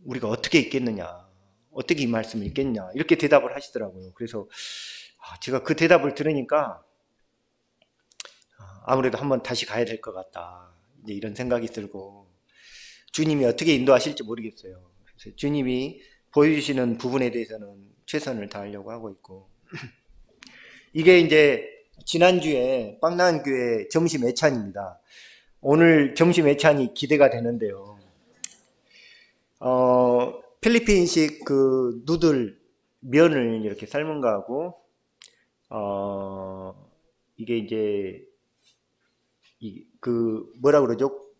우리가 어떻게 읽겠느냐, 어떻게 이 말씀을 읽겠냐, 이렇게 대답을 하시더라고요. 그래서 제가 그 대답을 들으니까 아무래도 한번 다시 가야 될 것 같다, 이제 이런 생각이 들고, 주님이 어떻게 인도하실지 모르겠어요. 그래서 주님이 보여주시는 부분에 대해서는 최선을 다하려고 하고 있고 이게 이제 지난주에 빵나은교회 점심 애찬입니다. 오늘 점심 애찬이 기대가 되는데요. 필리핀식 그 누들 면을 이렇게 삶은 거하고, 이게 이제 뭐라 그러죠?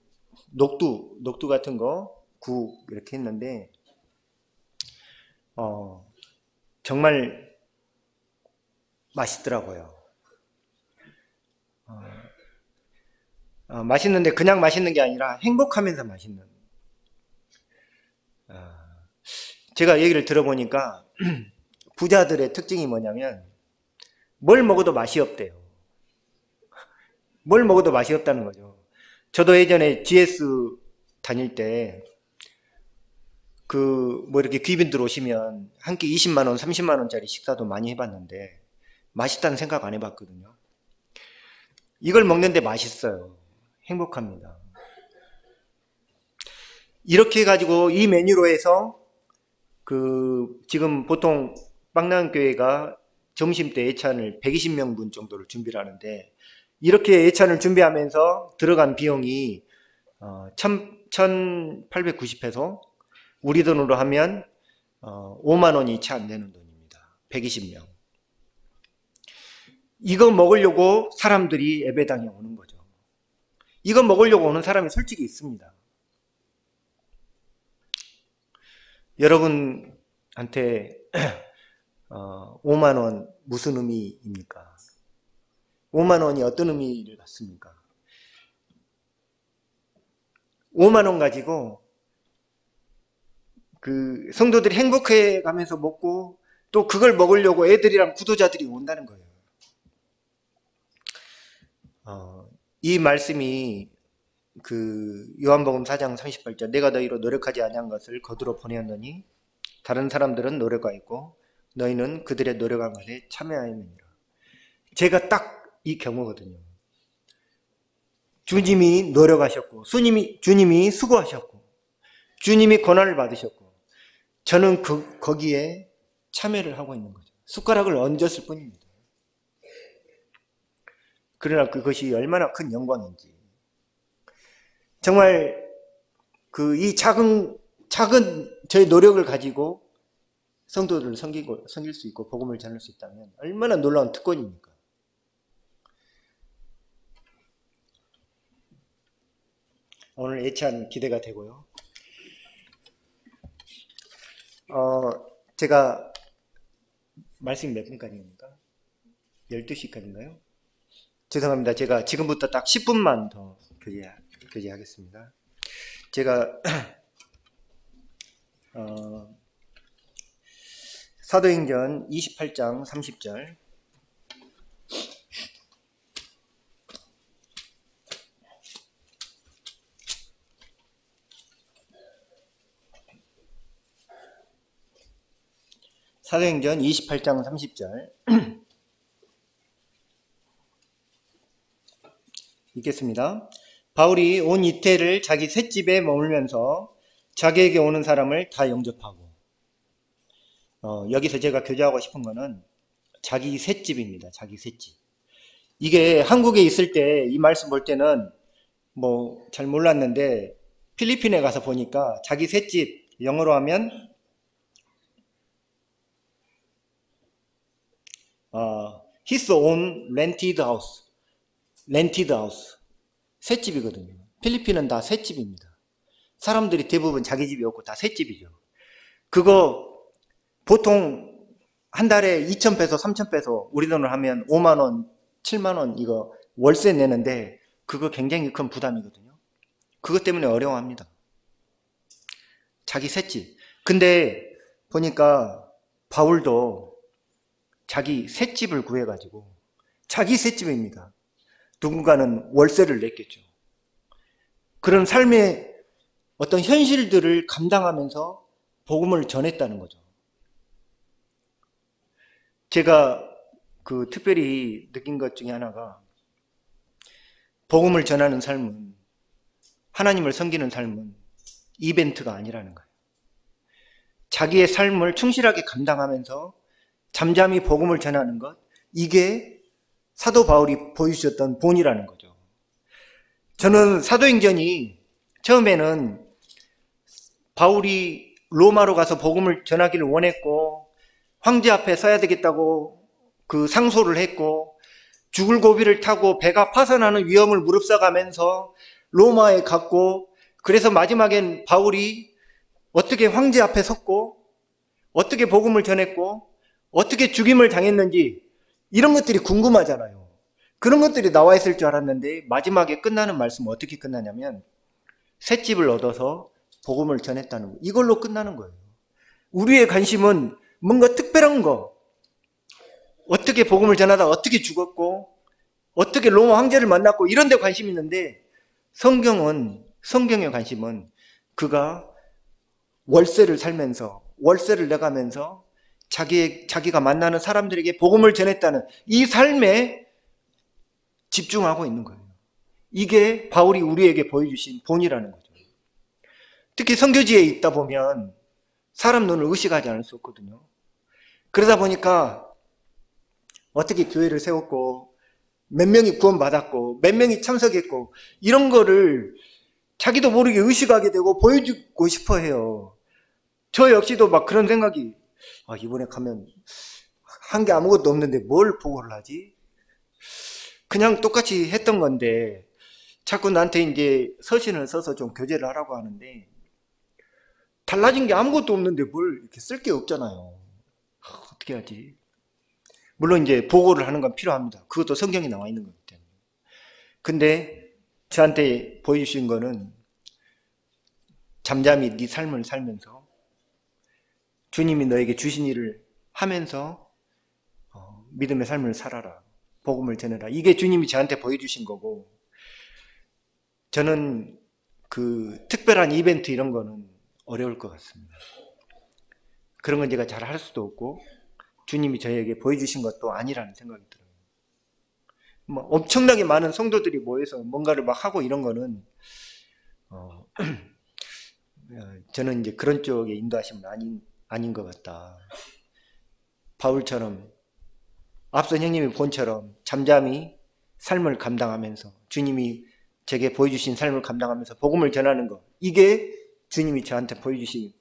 녹두 같은 거, 국 이렇게 했는데, 정말 맛있더라고요. 맛있는데 그냥 맛있는 게 아니라 행복하면서 맛있는. 제가 얘기를 들어보니까 부자들의 특징이 뭐냐면 뭘 먹어도 맛이 없대요. 뭘 먹어도 맛이 없다는 거죠. 저도 예전에 GS 다닐 때 뭐 이렇게 귀빈들 오시면 한 끼 20만 원, 30만 원짜리 식사도 많이 해봤는데 맛있다는 생각 안 해봤거든요. 이걸 먹는데 맛있어요. 행복합니다. 이렇게 해가지고 이 메뉴로 해서 지금 보통 빵나은교회가 점심때 예찬을 120명분 정도를 준비를 하는데, 이렇게 예찬을 준비하면서 들어간 비용이 1,890페소, 우리 돈으로 하면 5만 원이 채 안 되는 돈입니다. 120명. 이거 먹으려고 사람들이 예배당에 오는 거죠. 이거 먹으려고 오는 사람이 솔직히 있습니다. 여러분한테 5만 원 무슨 의미입니까? 5만 원이 어떤 의미를 갖습니까? 5만 원 가지고 그 성도들이 행복해 가면서 먹고 또 그걸 먹으려고 애들이랑 구도자들이 온다는 거예요. 이 말씀이 그 요한복음 4장 38절 내가 너희로 노력하지 아니한 것을 거두러 보내었느니 다른 사람들은 노력하였고 너희는 그들의 노력한 것에 참여하였느니라. 제가 딱 이 경우거든요. 주님이 노력하셨고 주님이 수고하셨고 주님이 고난을 받으셨고 저는 거기에 참여를 하고 있는 거죠. 숟가락을 얹었을 뿐입니다. 그러나 그것이 얼마나 큰 영광인지 정말 이 작은 저의 노력을 가지고 성도들을 섬길 수 있고 복음을 전할 수 있다면 얼마나 놀라운 특권입니까? 오늘 애찬 기대가 되고요. 제가 말씀이 몇 분까지입니까? 12시까지인가요? 죄송합니다. 제가 지금부터 딱 10분만 더 교제하겠습니다. 제가 사도행전 28장 30절 사도행전 28장 30절 읽겠습니다. 바울이 온 이태를 자기 셋집에 머물면서 자기에게 오는 사람을 다 영접하고 여기서 제가 교제하고 싶은 거는 자기 셋집입니다. 자기 셋집. 이게 한국에 있을 때 이 말씀 볼 때는 뭐 잘 몰랐는데 필리핀에 가서 보니까 자기 셋집 영어로 하면 his own rented house 셋집이거든요. 필리핀은 다 셋집입니다. 사람들이 대부분 자기 집이 없고 다 셋집이죠. 그거 보통 한 달에 2,000페소, 3,000페소 우리 돈으로 하면 5만 원, 7만 원 이거 월세 내는데 그거 굉장히 큰 부담이거든요. 그것 때문에 어려워합니다. 자기 셋집. 근데 보니까 바울도 자기 셋집을 구해가지고 자기 셋집입니다. 누군가는 월세를 냈겠죠. 그런 삶의 어떤 현실들을 감당하면서 복음을 전했다는 거죠. 제가 특별히 느낀 것 중에 하나가 복음을 전하는 삶은 하나님을 섬기는 삶은 이벤트가 아니라는 거예요. 자기의 삶을 충실하게 감당하면서 잠잠히 복음을 전하는 것 이게 사도 바울이 보여주셨던 본이라는 거죠. 저는 사도행전이 처음에는 바울이 로마로 가서 복음을 전하기를 원했고 황제 앞에 서야 되겠다고 상소를 했고 죽을 고비를 타고 배가 파산하는 위험을 무릅써가면서 로마에 갔고 그래서 마지막엔 바울이 어떻게 황제 앞에 섰고 어떻게 복음을 전했고 어떻게 죽임을 당했는지 이런 것들이 궁금하잖아요. 그런 것들이 나와 있을 줄 알았는데 마지막에 끝나는 말씀은 어떻게 끝나냐면 셋집을 얻어서 복음을 전했다는 거. 이걸로 끝나는 거예요. 우리의 관심은 뭔가 특별한 거. 어떻게 복음을 전하다 어떻게 죽었고 어떻게 로마 황제를 만났고 이런 데 관심이 있는데 성경의 관심은 그가 월세를 살면서 월세를 내가면서 자기가 만나는 사람들에게 복음을 전했다는 이 삶에 집중하고 있는 거예요. 이게 바울이 우리에게 보여주신 본이라는 거죠. 특히 선교지에 있다 보면 사람 눈을 의식하지 않을 수 없거든요. 그러다 보니까 어떻게 교회를 세웠고 몇 명이 구원받았고 몇 명이 참석했고 이런 거를 자기도 모르게 의식하게 되고 보여주고 싶어 해요. 저 역시도 막 그런 생각이 이번에 가면 한 게 아무것도 없는데 뭘 보고를 하지? 그냥 똑같이 했던 건데 자꾸 나한테 이제 서신을 써서 좀 교제를 하라고 하는데 달라진 게 아무것도 없는데 뭘 이렇게 쓸 게 없잖아요. 어떻게 하지? 물론 이제 보고를 하는 건 필요합니다. 그것도 성경에 나와 있는 거기 때문에. 근데 저한테 보여주신 거는 잠잠히 네 삶을 살면서 주님이 너에게 주신 일을 하면서 믿음의 삶을 살아라. 복음을 전해라. 이게 주님이 저한테 보여주신 거고, 저는 그 특별한 이벤트 이런 거는 어려울 것 같습니다. 그런 건 제가 잘 할 수도 없고 주님이 저에게 보여주신 것도 아니라는 생각이 들어요. 뭐 엄청나게 많은 성도들이 모여서 뭔가를 막 하고 이런 거는 저는 이제 그런 쪽의 인도하심은 아닌 것 같다. 바울처럼, 앞선 형님이 본처럼 잠잠히 삶을 감당하면서 주님이 제게 보여주신 삶을 감당하면서 복음을 전하는 것, 이게 주님이 저한테 보여주신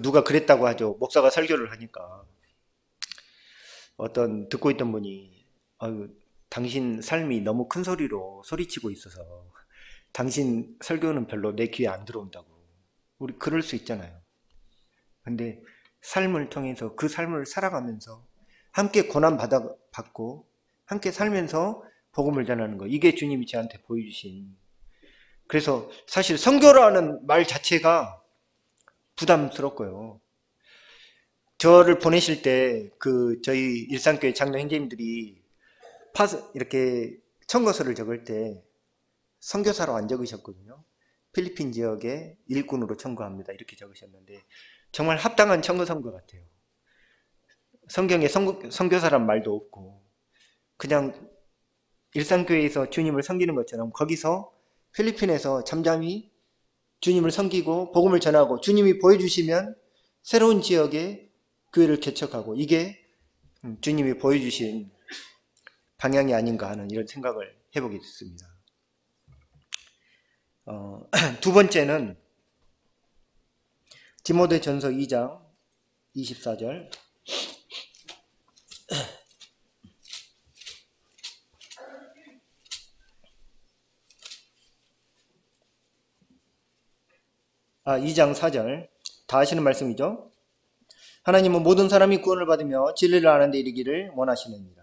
누가 그랬다고 하죠. 목사가 설교를 하니까 어떤 듣고 있던 분이 당신 삶이 너무 큰 소리로 소리치고 있어서 당신 설교는 별로 내 귀에 안 들어온다고. 우리 그럴 수 있잖아요. 근데 삶을 통해서 그 삶을 살아가면서 함께 고난 받고 함께 살면서 복음을 전하는 거, 이게 주님이 저한테 보여주신. 그래서 사실 선교라는 말 자체가 부담스럽고요. 저를 보내실 때 저희 일산교회 장로 형제님들이 이렇게 청거서를 적을 때 선교사로 안 적으셨거든요. 필리핀 지역에 일꾼으로 청구합니다. 이렇게 적으셨는데 정말 합당한 청거서인 것 같아요. 성경에 선교사란 말도 없고 그냥 일산교회에서 주님을 섬기는 것처럼 거기서 필리핀에서 잠잠히 주님을 섬기고 복음을 전하고 주님이 보여주시면 새로운 지역에 교회를 개척하고, 이게 주님이 보여주신 방향이 아닌가 하는 이런 생각을 해보게 됐습니다. 두 번째는 디모데전서 2장 24절. 아, 2장 4절. 다 아시는 말씀이죠? 하나님은 모든 사람이 구원을 받으며 진리를 아는 데 이르기를 원하시느니라.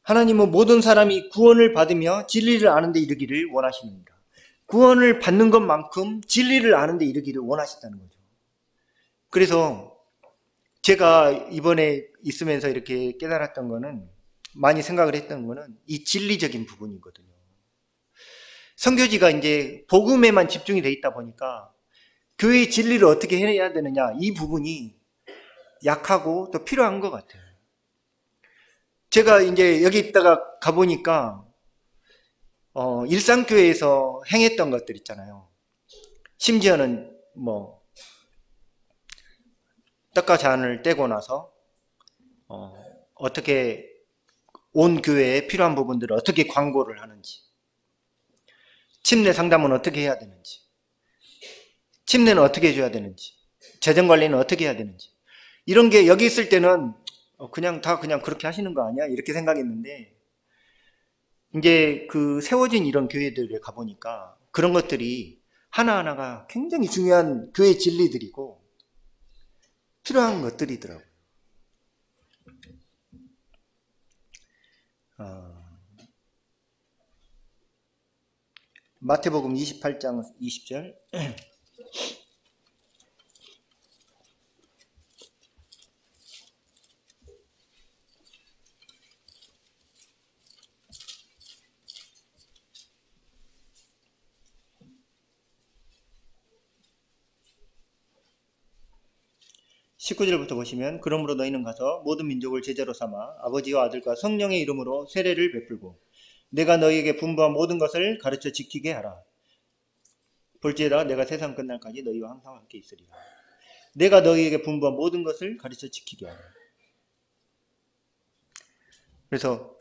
하나님은 모든 사람이 구원을 받으며 진리를 아는 데 이르기를 원하시느니라. 구원을 받는 것만큼 진리를 아는 데 이르기를 원하신다는 거죠. 그래서 제가 이번에 있으면서 이렇게 깨달았던 거는, 많이 생각을 했던 거는 이 진리적인 부분이거든요. 선교지가 이제 복음에만 집중이 돼 있다 보니까 교회의 진리를 어떻게 해야 되느냐, 이 부분이 약하고 또 필요한 것 같아요. 제가 이제 여기 있다가 가보니까 일산교회에서 행했던 것들 있잖아요. 심지어는 뭐 떡과 잔을 떼고 나서 어떻게 온 교회에 필요한 부분들을 어떻게 광고를 하는지, 침례 상담은 어떻게 해야 되는지, 침례는 어떻게 해줘야 되는지, 재정관리는 어떻게 해야 되는지, 이런 게 여기 있을 때는 그냥 그렇게 하시는 거 아니야? 이렇게 생각했는데, 이제 세워진 이런 교회들에 가보니까 그런 것들이 하나하나가 굉장히 중요한 교회 진리들이고 필요한 것들이더라고요. 마태복음 28장 20절. (19절부터) 보시면, 그러므로 너희는 가서 모든 민족을 제자로 삼아 아버지와 아들과 성령의 이름으로 세례를 베풀고 내가 너희에게 분부한 모든 것을 가르쳐 지키게 하라. 볼지어다 내가 세상 끝날까지 너희와 항상 함께 있으리라. 내가 너희에게 분부한 모든 것을 가르쳐 지키게 하라. 그래서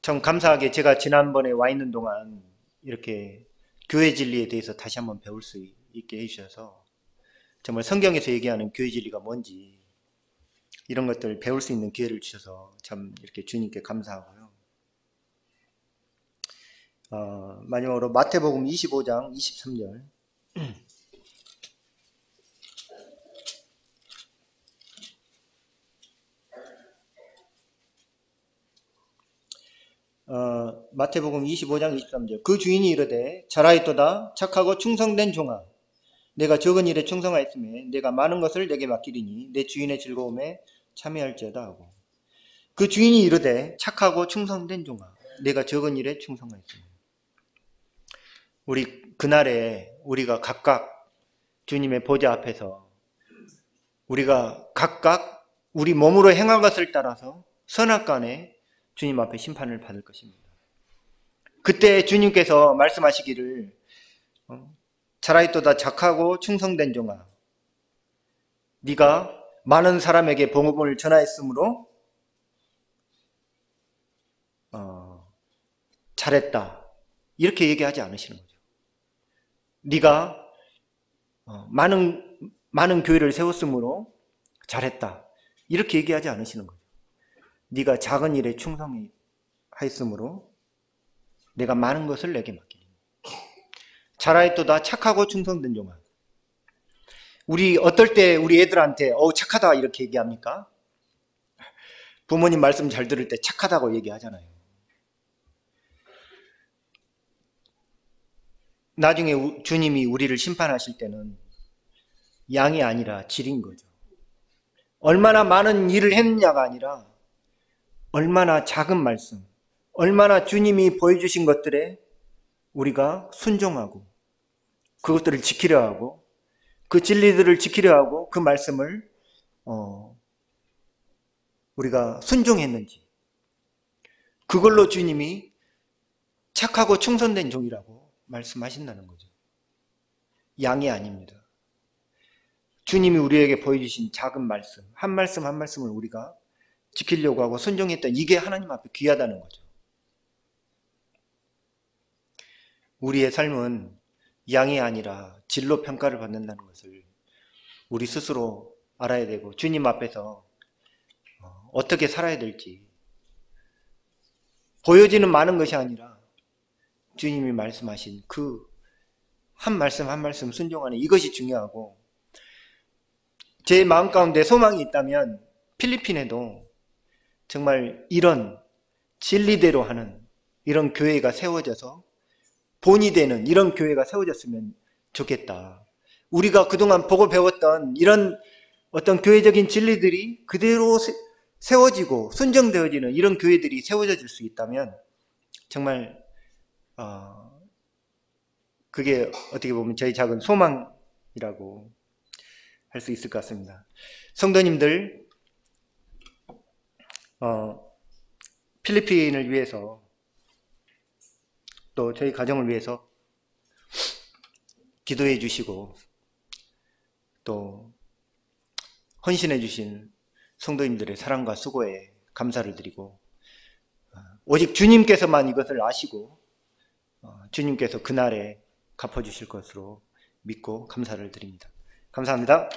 참 감사하게 제가 지난번에 와 있는 동안 이렇게 교회 진리에 대해서 다시 한번 배울 수 있게 해주셔서 정말 성경에서 얘기하는 교회 진리가 뭔지 이런 것들 배울 수 있는 기회를 주셔서 참 이렇게 주님께 감사하고요. 마지막으로 마태복음 25장 23절. 마태복음 25장 23절. 그 주인이 이르되 잘하였도다 착하고 충성된 종아, 내가 적은 일에 충성하였으며 내가 많은 것을 내게 맡기리니 내 주인의 즐거움에 참여할지어다 하고, 그 주인이 이르되 착하고 충성된 종아, 내가 적은 일에 충성하였으며. 우리 그날에 우리가 각각 주님의 보좌 앞에서 우리가 각각 우리 몸으로 행한 것을 따라서 선악간에 주님 앞에 심판을 받을 것입니다. 그때 주님께서 말씀하시기를 잘하였도다 착하고 충성된 종아, 네가 많은 사람에게 복음을 전하였으므로 잘했다, 이렇게 얘기하지 않으시는 거죠. 네가 많은 교회를 세웠으므로 잘했다, 이렇게 얘기하지 않으시는 거죠. 네가 작은 일에 충성하였으므로 내가 많은 것을 내게 맡기리. 잘하였도다 착하고 충성된 종아. 우리 어떨 때 우리 애들한테 착하다 이렇게 얘기합니까? 부모님 말씀 잘 들을 때 착하다고 얘기하잖아요. 나중에 주님이 우리를 심판하실 때는 양이 아니라 질인 거죠. 얼마나 많은 일을 했느냐가 아니라 얼마나 작은 말씀, 얼마나 주님이 보여주신 것들에 우리가 순종하고 그것들을 지키려 하고 그 진리들을 지키려 하고 그 말씀을 우리가 순종했는지, 그걸로 주님이 착하고 충성된 종이라고 말씀하신다는 거죠. 양이 아닙니다. 주님이 우리에게 보여주신 작은 말씀, 한 말씀 한 말씀을 우리가 지키려고 하고 순종했던 이게 하나님 앞에 귀하다는 거죠. 우리의 삶은 양이 아니라 질로 평가를 받는다는 것을 우리 스스로 알아야 되고, 주님 앞에서 어떻게 살아야 될지, 보여지는 많은 것이 아니라 주님이 말씀하신 그 한 말씀 한 말씀 순종하는 이것이 중요하고, 제 마음 가운데 소망이 있다면 필리핀에도 정말 이런 진리대로 하는 이런 교회가 세워져서 본이 되는 이런 교회가 세워졌으면 좋겠다. 우리가 그동안 보고 배웠던 이런 어떤 교회적인 진리들이 그대로 세워지고 순정되어지는 이런 교회들이 세워질 수 있다면 정말 그게 어떻게 보면 저희 작은 소망이라고 할 수 있을 것 같습니다. 성도님들, 필리핀을 위해서 또 저희 가정을 위해서 기도해 주시고 또 헌신해 주신 성도님들의 사랑과 수고에 감사를 드리고, 오직 주님께서만 이것을 아시고 주님께서 그날에 갚아주실 것으로 믿고 감사를 드립니다. 감사합니다.